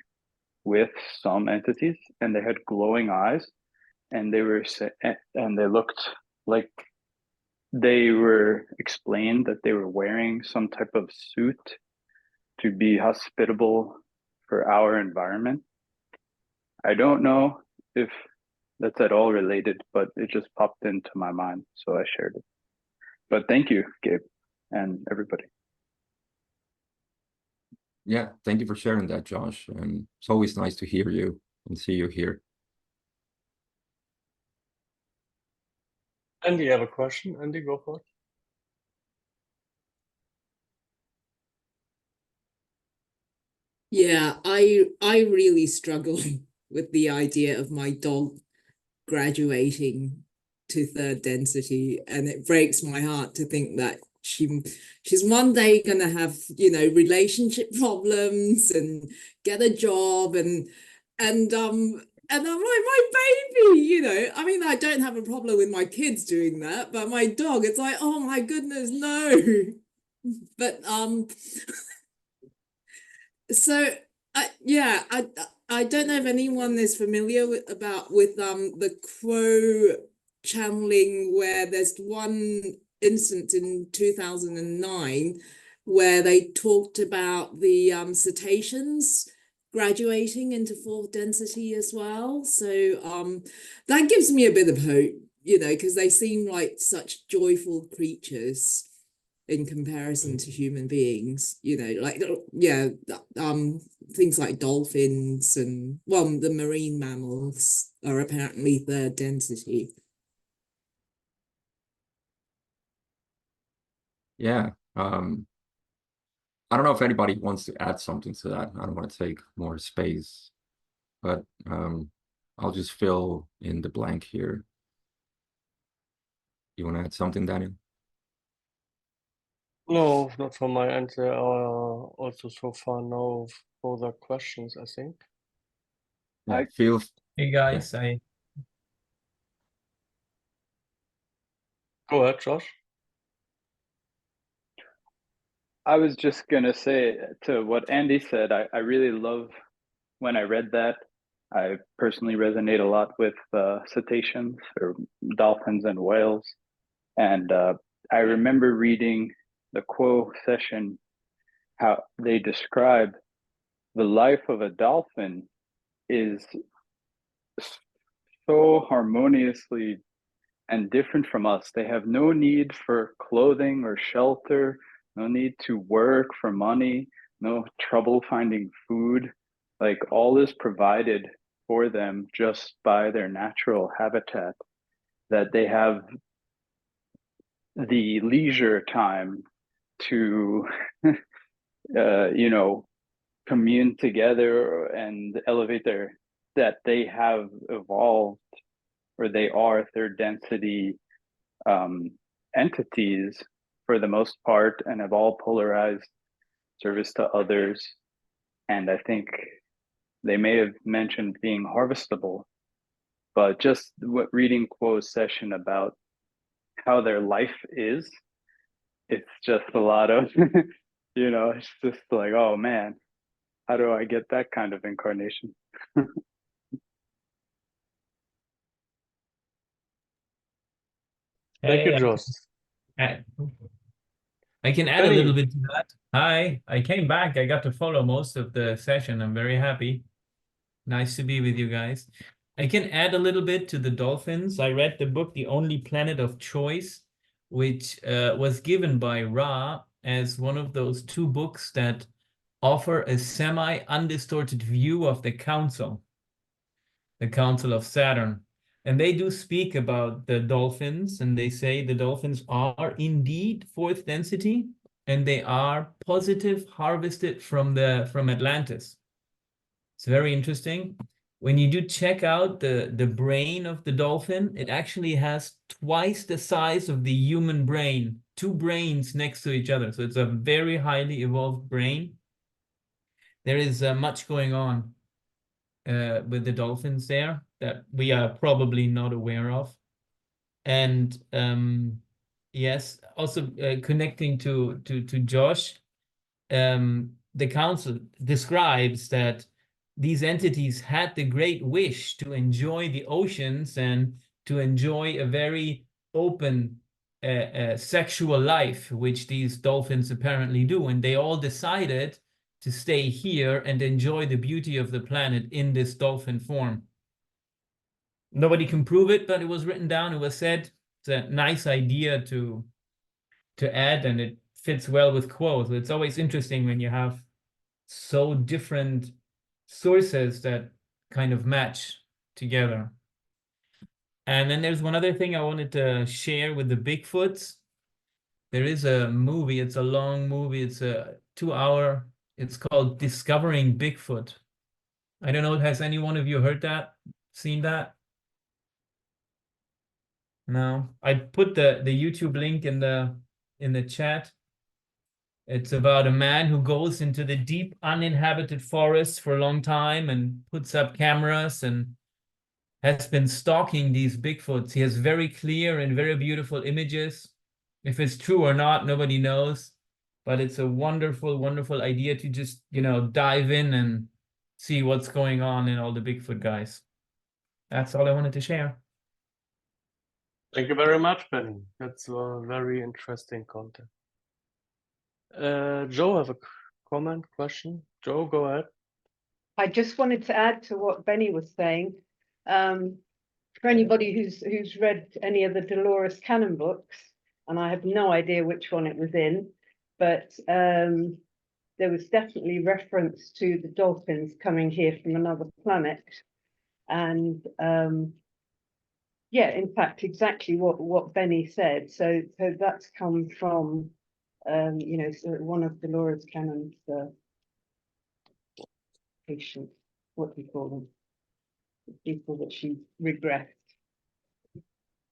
S3: with some entities, and they had glowing eyes, and they looked like they were explained that they were wearing some type of suit to be hospitable for our environment. I don't know if that's at all related, but it just popped into my mind, so I shared it. But thank you, Gabe, and everybody.
S2: Yeah, thank you for sharing that, Josh. And it's always nice to hear you and see you here.
S1: Andy, you have a question? Andy, go for it.
S4: Yeah, I really struggle with the idea of my dog graduating to third density, and it breaks my heart to think that she's one day gonna have, relationship problems and get a job and I'm like, my baby, I mean, I don't have a problem with my kids doing that, but my dog, it's like, oh my goodness, no. But so I don't know if anyone is familiar with the crow channeling, where there's one instance in 2009 where they talked about the cetaceans graduating into fourth density as well. So that gives me a bit of hope, because they seem like such joyful creatures in comparison to human beings, like, yeah, things like dolphins and, well, the marine mammals are apparently third density.
S2: Yeah. I don't know if anybody wants to add something to that. I don't want to take more space, but I'll just fill in the blank here. You want to add something, Daniel?
S1: No, not from my end. There are also so far no further questions, I think.
S2: Yeah,
S5: Hey guys,
S1: Go ahead, Josh.
S3: I was just gonna say to what Andy said, I really love when I read that. I personally resonate a lot with cetaceans or dolphins and whales. And I remember reading the Quo session, how they describe the life of a dolphin is so harmoniously and different from us. They have no need for clothing or shelter, no need to work for money, no trouble finding food. Like all is provided for them just by their natural habitat, that they have the leisure time to, you know, commune together and elevate that they have evolved, or they are third density entities for the most part, and have all polarized service to others. And I think they may have mentioned being harvestable, but just what reading Quo's session about how their life is, it's just a lot of, you know, it's just like, oh man, how do I get that kind of incarnation?
S1: Thank you,
S5: Hey,
S1: Joss.
S5: I can add a little bit to that. Hi, I came back. I got to follow most of the session. I'm very happy. Nice to be with you guys. I can add a little bit to the dolphins. I read the book, The Only Planet of Choice, which was given by Ra as one of those 2 books that offer a semi-undistorted view of the Council of Saturn. And they do speak about the dolphins, and they say the dolphins are indeed 4th density, and they are positive harvested from Atlantis. It's very interesting. When you do check out the brain of the dolphin, it actually has twice the size of the human brain, 2 brains next to each other. So it's a very highly evolved brain. There is much going on with the dolphins there that we are probably not aware of. And yes, also connecting to Josh, the council describes that these entities had the great wish to enjoy the oceans and to enjoy a very open sexual life, which these dolphins apparently do. And they all decided to stay here and enjoy the beauty of the planet in this dolphin form. Nobody can prove it, but it was written down, it was said. It's a nice idea to add, and it fits well with quotes. It's always interesting when you have so different sources that kind of match together. And then there's one other thing I wanted to share with the Bigfoots. There is a movie, it's a long movie, it's a 2-hour, it's called Discovering Bigfoot. I don't know, has any one of you heard that, seen that? No, I put the YouTube link in the chat. It's about a man who goes into the deep uninhabited forest for a long time and puts up cameras and has been stalking these Bigfoots. He has very clear and very beautiful images. If it's true or not, nobody knows, but it's a wonderful, wonderful idea to just, you know, dive in and see what's going on in all the Bigfoot guys. That's all I wanted to share.
S1: Thank you very much, Benny. That's a very interesting content. Joe, have a comment, question? Joe, go ahead.
S6: I just wanted to add to what Benny was saying. For anybody who's read any of the Dolores Cannon books, and I have no idea which one it was in, but there was definitely reference to the dolphins coming here from another planet. And yeah, in fact, exactly what Benny said. So that's come from you know, so one of Dolores Cannon's patients, what do you call them? The people that she regressed.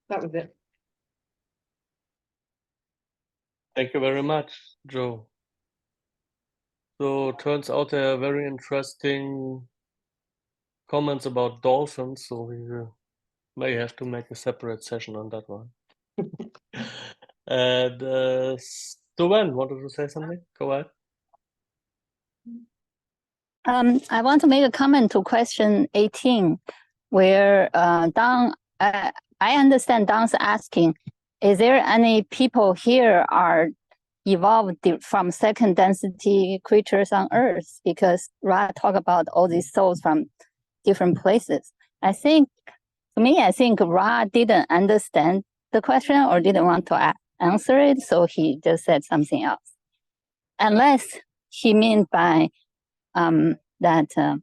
S6: That was it.
S1: Thank you very much, Joe. So turns out there are very interesting comments about dolphins, so we may have to make a separate session on that one. And Suwen, wanted to say something? Go ahead.
S7: I want to make a comment to question 18, where Don, I understand Don's asking, is there any people here are evolved from 2nd density creatures on Earth? Because Ra talked about all these souls from different places. I think Ra didn't understand the question or didn't want to answer it, so he just said something else. Unless he meant by that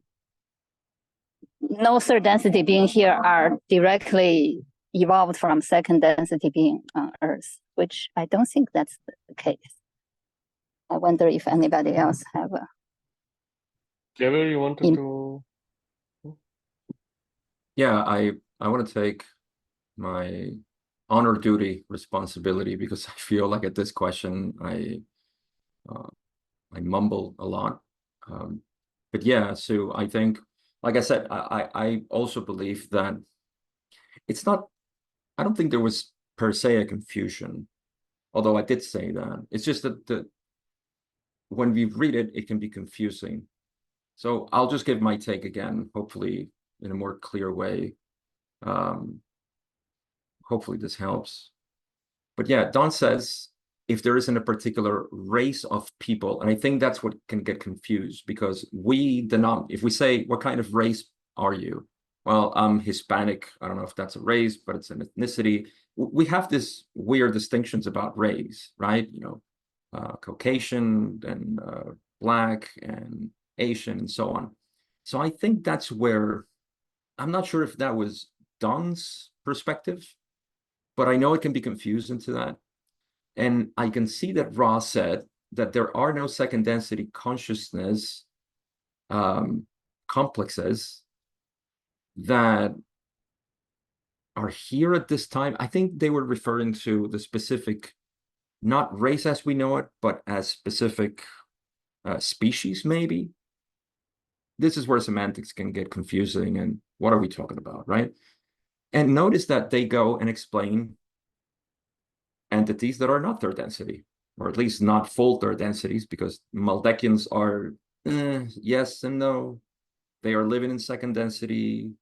S7: no third density being here are directly evolved from second density being on Earth, which I don't think that's the case. I wonder if anybody else have a.
S1: Gabriel, you wanted to?
S2: Yeah, I want to take my honor duty responsibility because I feel like at this question I mumble a lot. But yeah, so I think, like I said, I also believe that it's not, I don't think there was per se a confusion, although I did say that. It's just that when we read it, it can be confusing. So I'll just give my take again, hopefully in a more clear way. Hopefully this helps. But yeah, Don says, if there isn't a particular race of people, and I think that's what can get confused, because if we say, what kind of race are you? Well, I'm Hispanic. I don't know if that's a race, but it's an ethnicity. We have this weird distinctions about race, right? You know, Caucasian and Black and Asian and so on. So I think that's where, I'm not sure if that was Don's perspective, but I know it can be confused into that. And I can see that Ross said that there are no second density consciousness complexes that are here at this time. I think they were referring to the specific, not race as we know it, but as specific species, maybe. This is where semantics can get confusing and what are we talking about, right? And notice that they go and explain entities that are not third density, or at least not full third densities, because Maldekians are yes and no. They are living in second density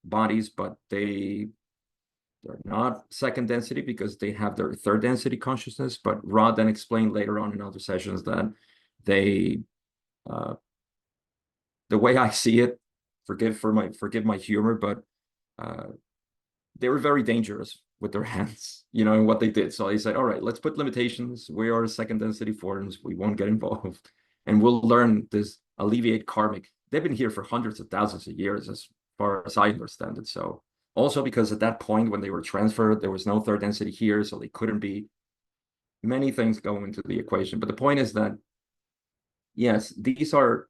S2: bodies, but they're not second density because they have their third density consciousness. But Rod then explained later on in other sessions that they, the way I see it, forgive my humor, but they were very dangerous with their hands, you know, and what they did. So they said, all right, let's put limitations. We are second density forms. We won't get involved. And we'll learn this alleviate karmic. They've been here for hundreds of thousands of years, as far as I understand it. So also because at that point when they were transferred, there was no third density here, so they couldn't be. Many things go into the equation. But the point is that, yes, these are,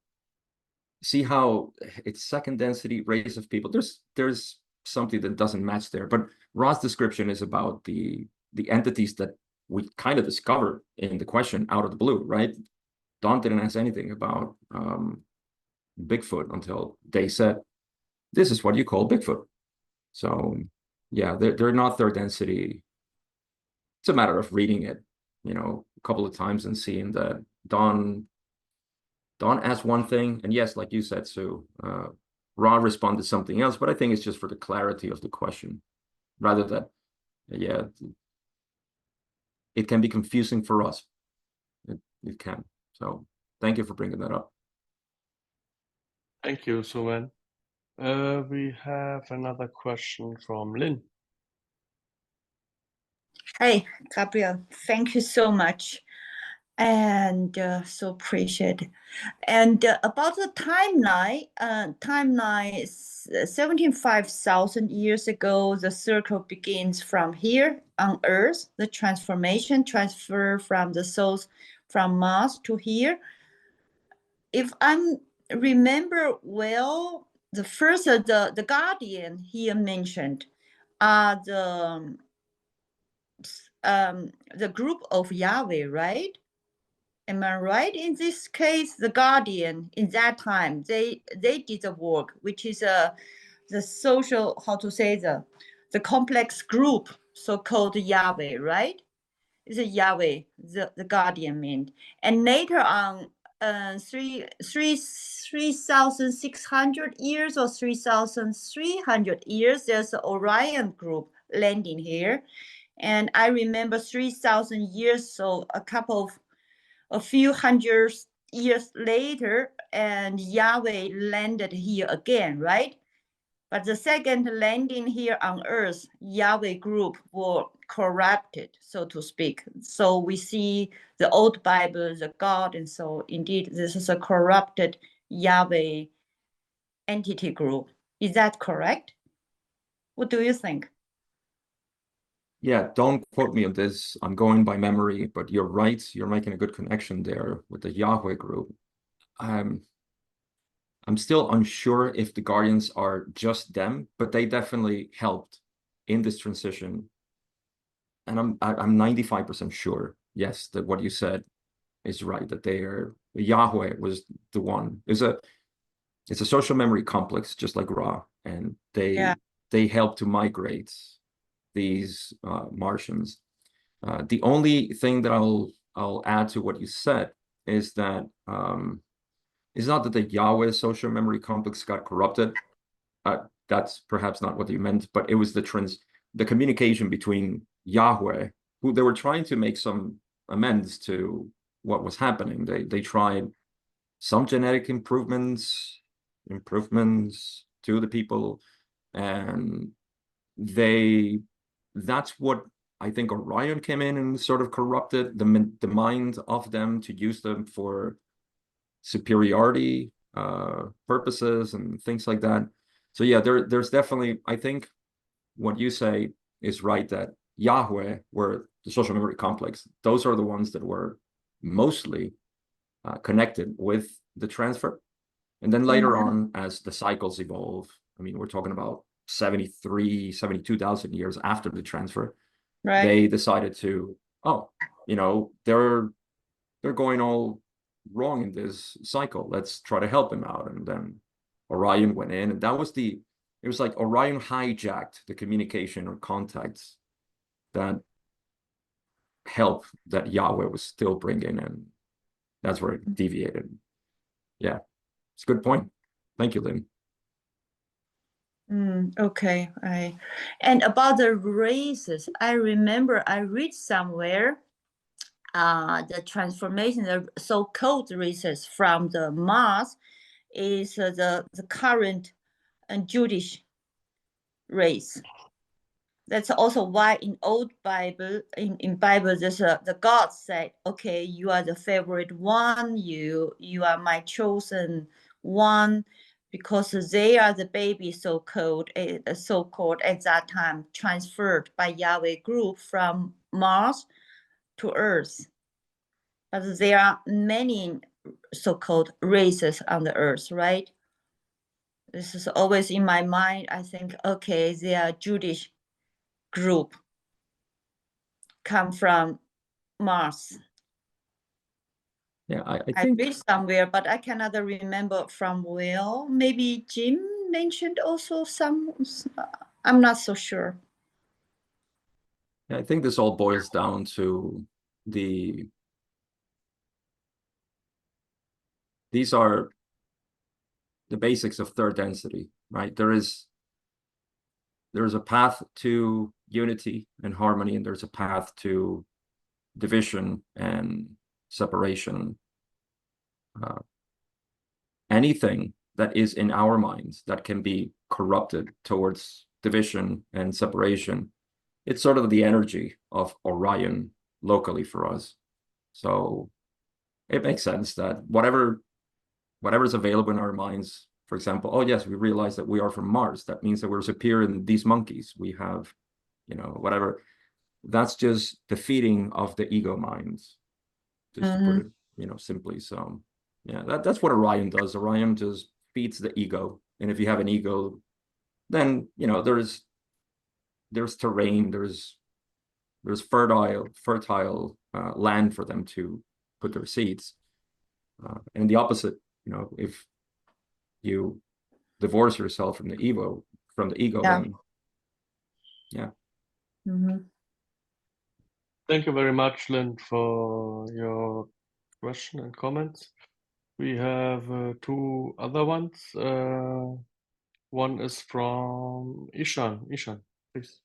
S2: see how it's second density race of people. There's something that doesn't match there, but Ross' description is about the entities that we kind of discovered in the question out of the blue, right? Don didn't ask anything about Bigfoot until they said, this is what you call Bigfoot. So yeah, they're not third density. It's a matter of reading it, you know, a couple of times and seeing that Don asked one thing, and yes, like you said, Sue, Ra responded something else, but I think it's just for the clarity of the question, rather than, yeah, it can be confusing for us. It can. So thank you for bringing that up.
S1: Thank you, Suwen. We have another question from Lynn.
S8: Hey, Gabriel, thank you so much. And so appreciate it. And about the timeline, timeline is 75,000 years ago, the circle begins from here on Earth, the transfer from the souls from Mars to here. If I remember well, the first, the guardian here mentioned are the group of Yahweh, right? Am I right? In this case, the guardian in that time, they did the work, which is the social, how to say, the complex group, so-called Yahweh, right? It's a Yahweh, the guardian meant. And later on, 3,600 years or 3,300 years, there's the Orion group landing here. And I remember 3,000 years, so a few hundred years later, and Yahweh landed here again, right? But the second landing here on Earth, Yahweh group were corrupted, so to speak. So we see the old Bible, the God, and so indeed this is a corrupted Yahweh entity group. Is that correct? What do you think?
S2: Yeah, don't quote me on this. I'm going by memory, but you're right. You're making a good connection there with the Yahweh group. I'm still unsure if the Guardians are just them, but they definitely helped in this transition. And I'm 95% sure, yes, that what you said is right, that Yahweh was the one. It's a social memory complex, just like Ra, and they help to migrate these Martians. The only thing that I'll add to what you said is that it's not that the Yahweh social memory complex got corrupted. That's perhaps not what you meant, but it was the communication between Yahweh, who they were trying to make some amends to what was happening. They tried some genetic improvements to the people, and that's what I think Orion came in and sort of corrupted the mind of them to use them for superiority purposes and things like that. So yeah, there's definitely, I think what you say is right, that Yahweh were the social memory complex. Those are the ones that were mostly connected with the transfer. And then later on, as the cycles evolve, I mean, we're talking about 72,000 years after the transfer, they decided to, they're going all wrong in this cycle. Let's try to help him out. And then Orion went in, and it was like Orion hijacked the communication or contacts that help that Yahweh was still bringing, and that's where it deviated. Yeah, it's a good point. Thank you, Lynn.
S8: Okay. And about the races, I remember I read somewhere the transformation, the so-called races from the Mars is the current Jewish race. That's also why in old Bible, in Bible, there's the God said, okay, you are the favorite one, you are my chosen one, because they are the baby so-called at that time transferred by Yahweh group from Mars to Earth. But there are many so-called races on the Earth, right? This is always in my mind. I think, okay, they are Jewish group come from Mars.
S2: Yeah, I
S8: I
S2: think
S8: read somewhere, but I cannot remember from where. Maybe Jim mentioned also some. I'm not so sure.
S2: I think this all boils down to these are the basics of third density, right? There is a path to unity and harmony, and there's a path to division and separation. Anything that is in our minds that can be corrupted towards division and separation, it's sort of the energy of Orion locally for us. So it makes sense that whatever's available in our minds, for example, oh yes, we realize that we are from Mars. That means that we're superior than these monkeys. We have, whatever. That's just the feeding of the ego minds, just to put it, simply. So yeah, that's what Orion does. Orion just feeds the ego. And if you have an ego, then, there's terrain, there's fertile land for them to put their seeds. And the opposite, if you divorce yourself from the ego, then yeah.
S1: Thank you very much, Lynn, for your question and comments. We have two other ones. One is from Ishan. Ishan, please.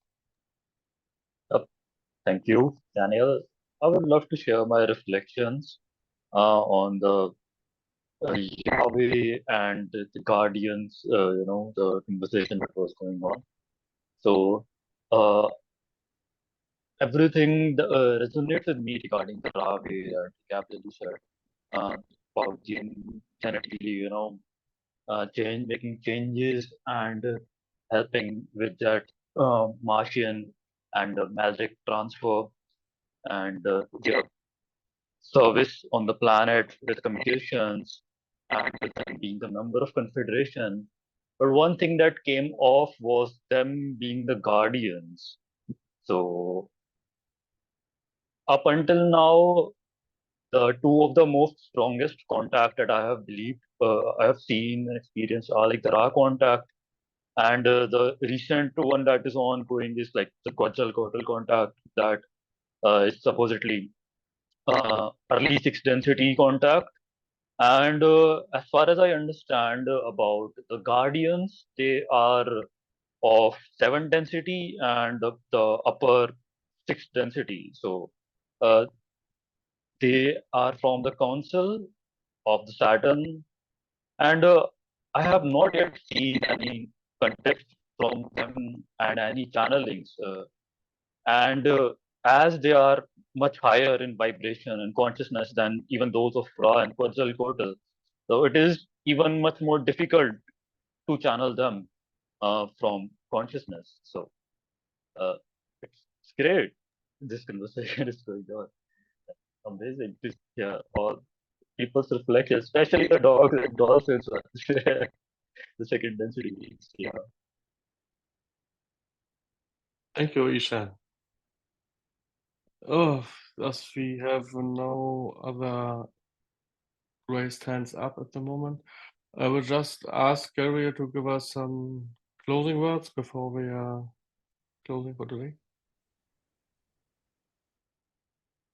S9: Thank you, Daniel. I would love to share my reflections on the Yahweh and the Guardians, the conversation that was going on. So, everything resonates with me regarding the Yahweh and Gabriel you shared about genetically, making changes and helping with that Martian and magic transfer and their service on the planet with communications and with them being a member of Confederation. But one thing that came off was them being the guardians. So up until now, the two of the most strongest contact that I have I have seen and experienced are like the Ra contact, and the recent one that is ongoing is like the Quetzalcoatl contact that is supposedly early 6th density contact. And as far as I understand about the Guardians, they are of 7th density and the upper 6th density. So they are from the Council of the Saturn, and I have not yet seen any context from them and any channelings. And as they are much higher in vibration and consciousness than even those of Ra and Quetzalcoatl, so it is even much more difficult to channel them from consciousness. So it's great. This conversation is going on. Amazing to hear all people's reflections, especially the dogs and dolphins, the 2nd density beings. Yeah.
S1: Thank you, Ishan. Oh, as we have no other raised hands up at the moment, I will just ask Gary to give us some closing words before we are closing for today.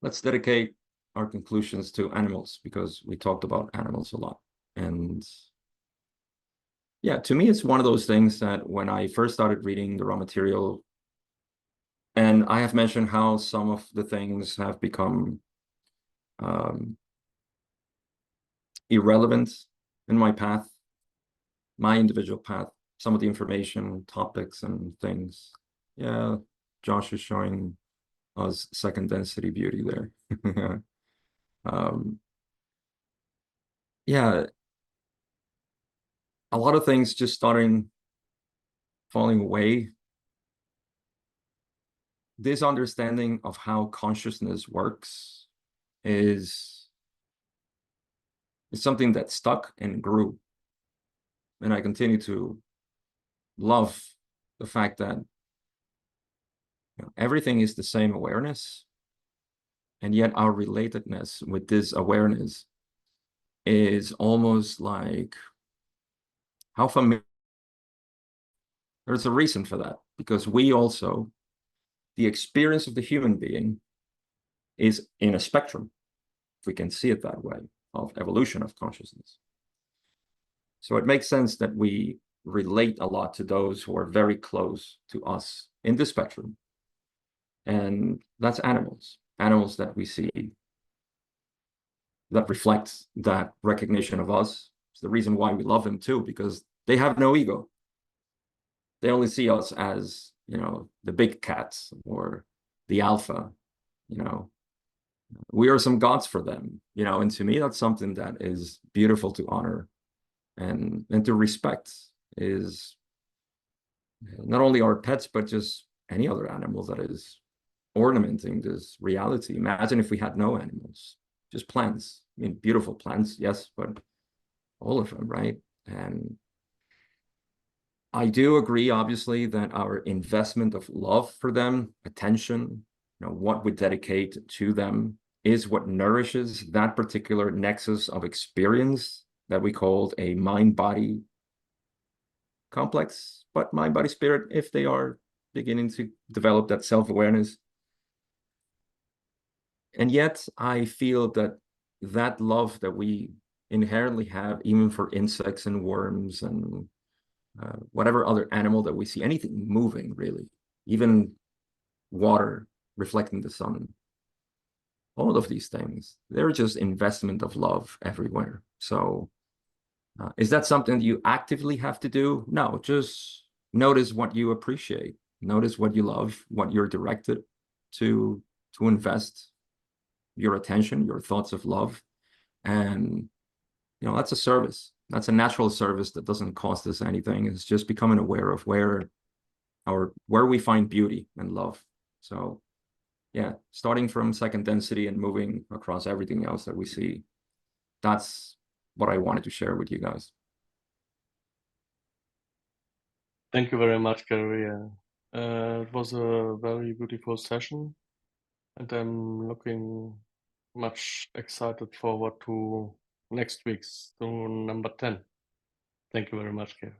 S2: Let's dedicate our conclusions to animals, because we talked about animals a lot. And yeah, to me, it's one of those things that when I first started reading the raw material, and I have mentioned how some of the things have become irrelevant in my path, my individual path, some of the information, topics, and things. Yeah, Josh is showing us 2nd density beauty there. Yeah, a lot of things just starting falling away. This understanding of how consciousness works is something that stuck and grew. And I continue to love the fact that everything is the same awareness, and yet our relatedness with this awareness is almost like how familiar. There's a reason for that, because we also, the experience of the human being is in a spectrum, if we can see it that way, of evolution of consciousness. So it makes sense that we relate a lot to those who are very close to us in the spectrum. And that's animals that we see that reflect that recognition of us. It's the reason why we love them too, because they have no ego. They only see us as, the big cats or the alpha, we are some gods for them, and to me, that's something that is beautiful to honor and to respect, is not only our pets, but just any other animal that is ornamenting this reality. Imagine if we had no animals, just plants. I mean, beautiful plants, yes, but all of them, right? And I do agree, obviously, that our investment of love for them, attention, what we dedicate to them is what nourishes that particular nexus of experience that we called a mind-body complex, but mind-body-spirit, if they are beginning to develop that self-awareness. And yet I feel that that love that we inherently have, even for insects and worms and whatever other animal that we see, anything moving, really, even water reflecting the sun, all of these things, they're just investment of love everywhere. So is that something you actively have to do? No, just notice what you appreciate, notice what you love, what you're directed to invest your attention, your thoughts of love. And that's a service. That's a natural service that doesn't cost us anything. It's just becoming aware of where we find beauty and love. So yeah, starting from second density and moving across everything else that we see. That's what I wanted to share with you guys.
S1: Thank you very much, Gary. It was a very beautiful session, and I'm looking much excited forward to next week's, to number 10. Thank you very much, Gary.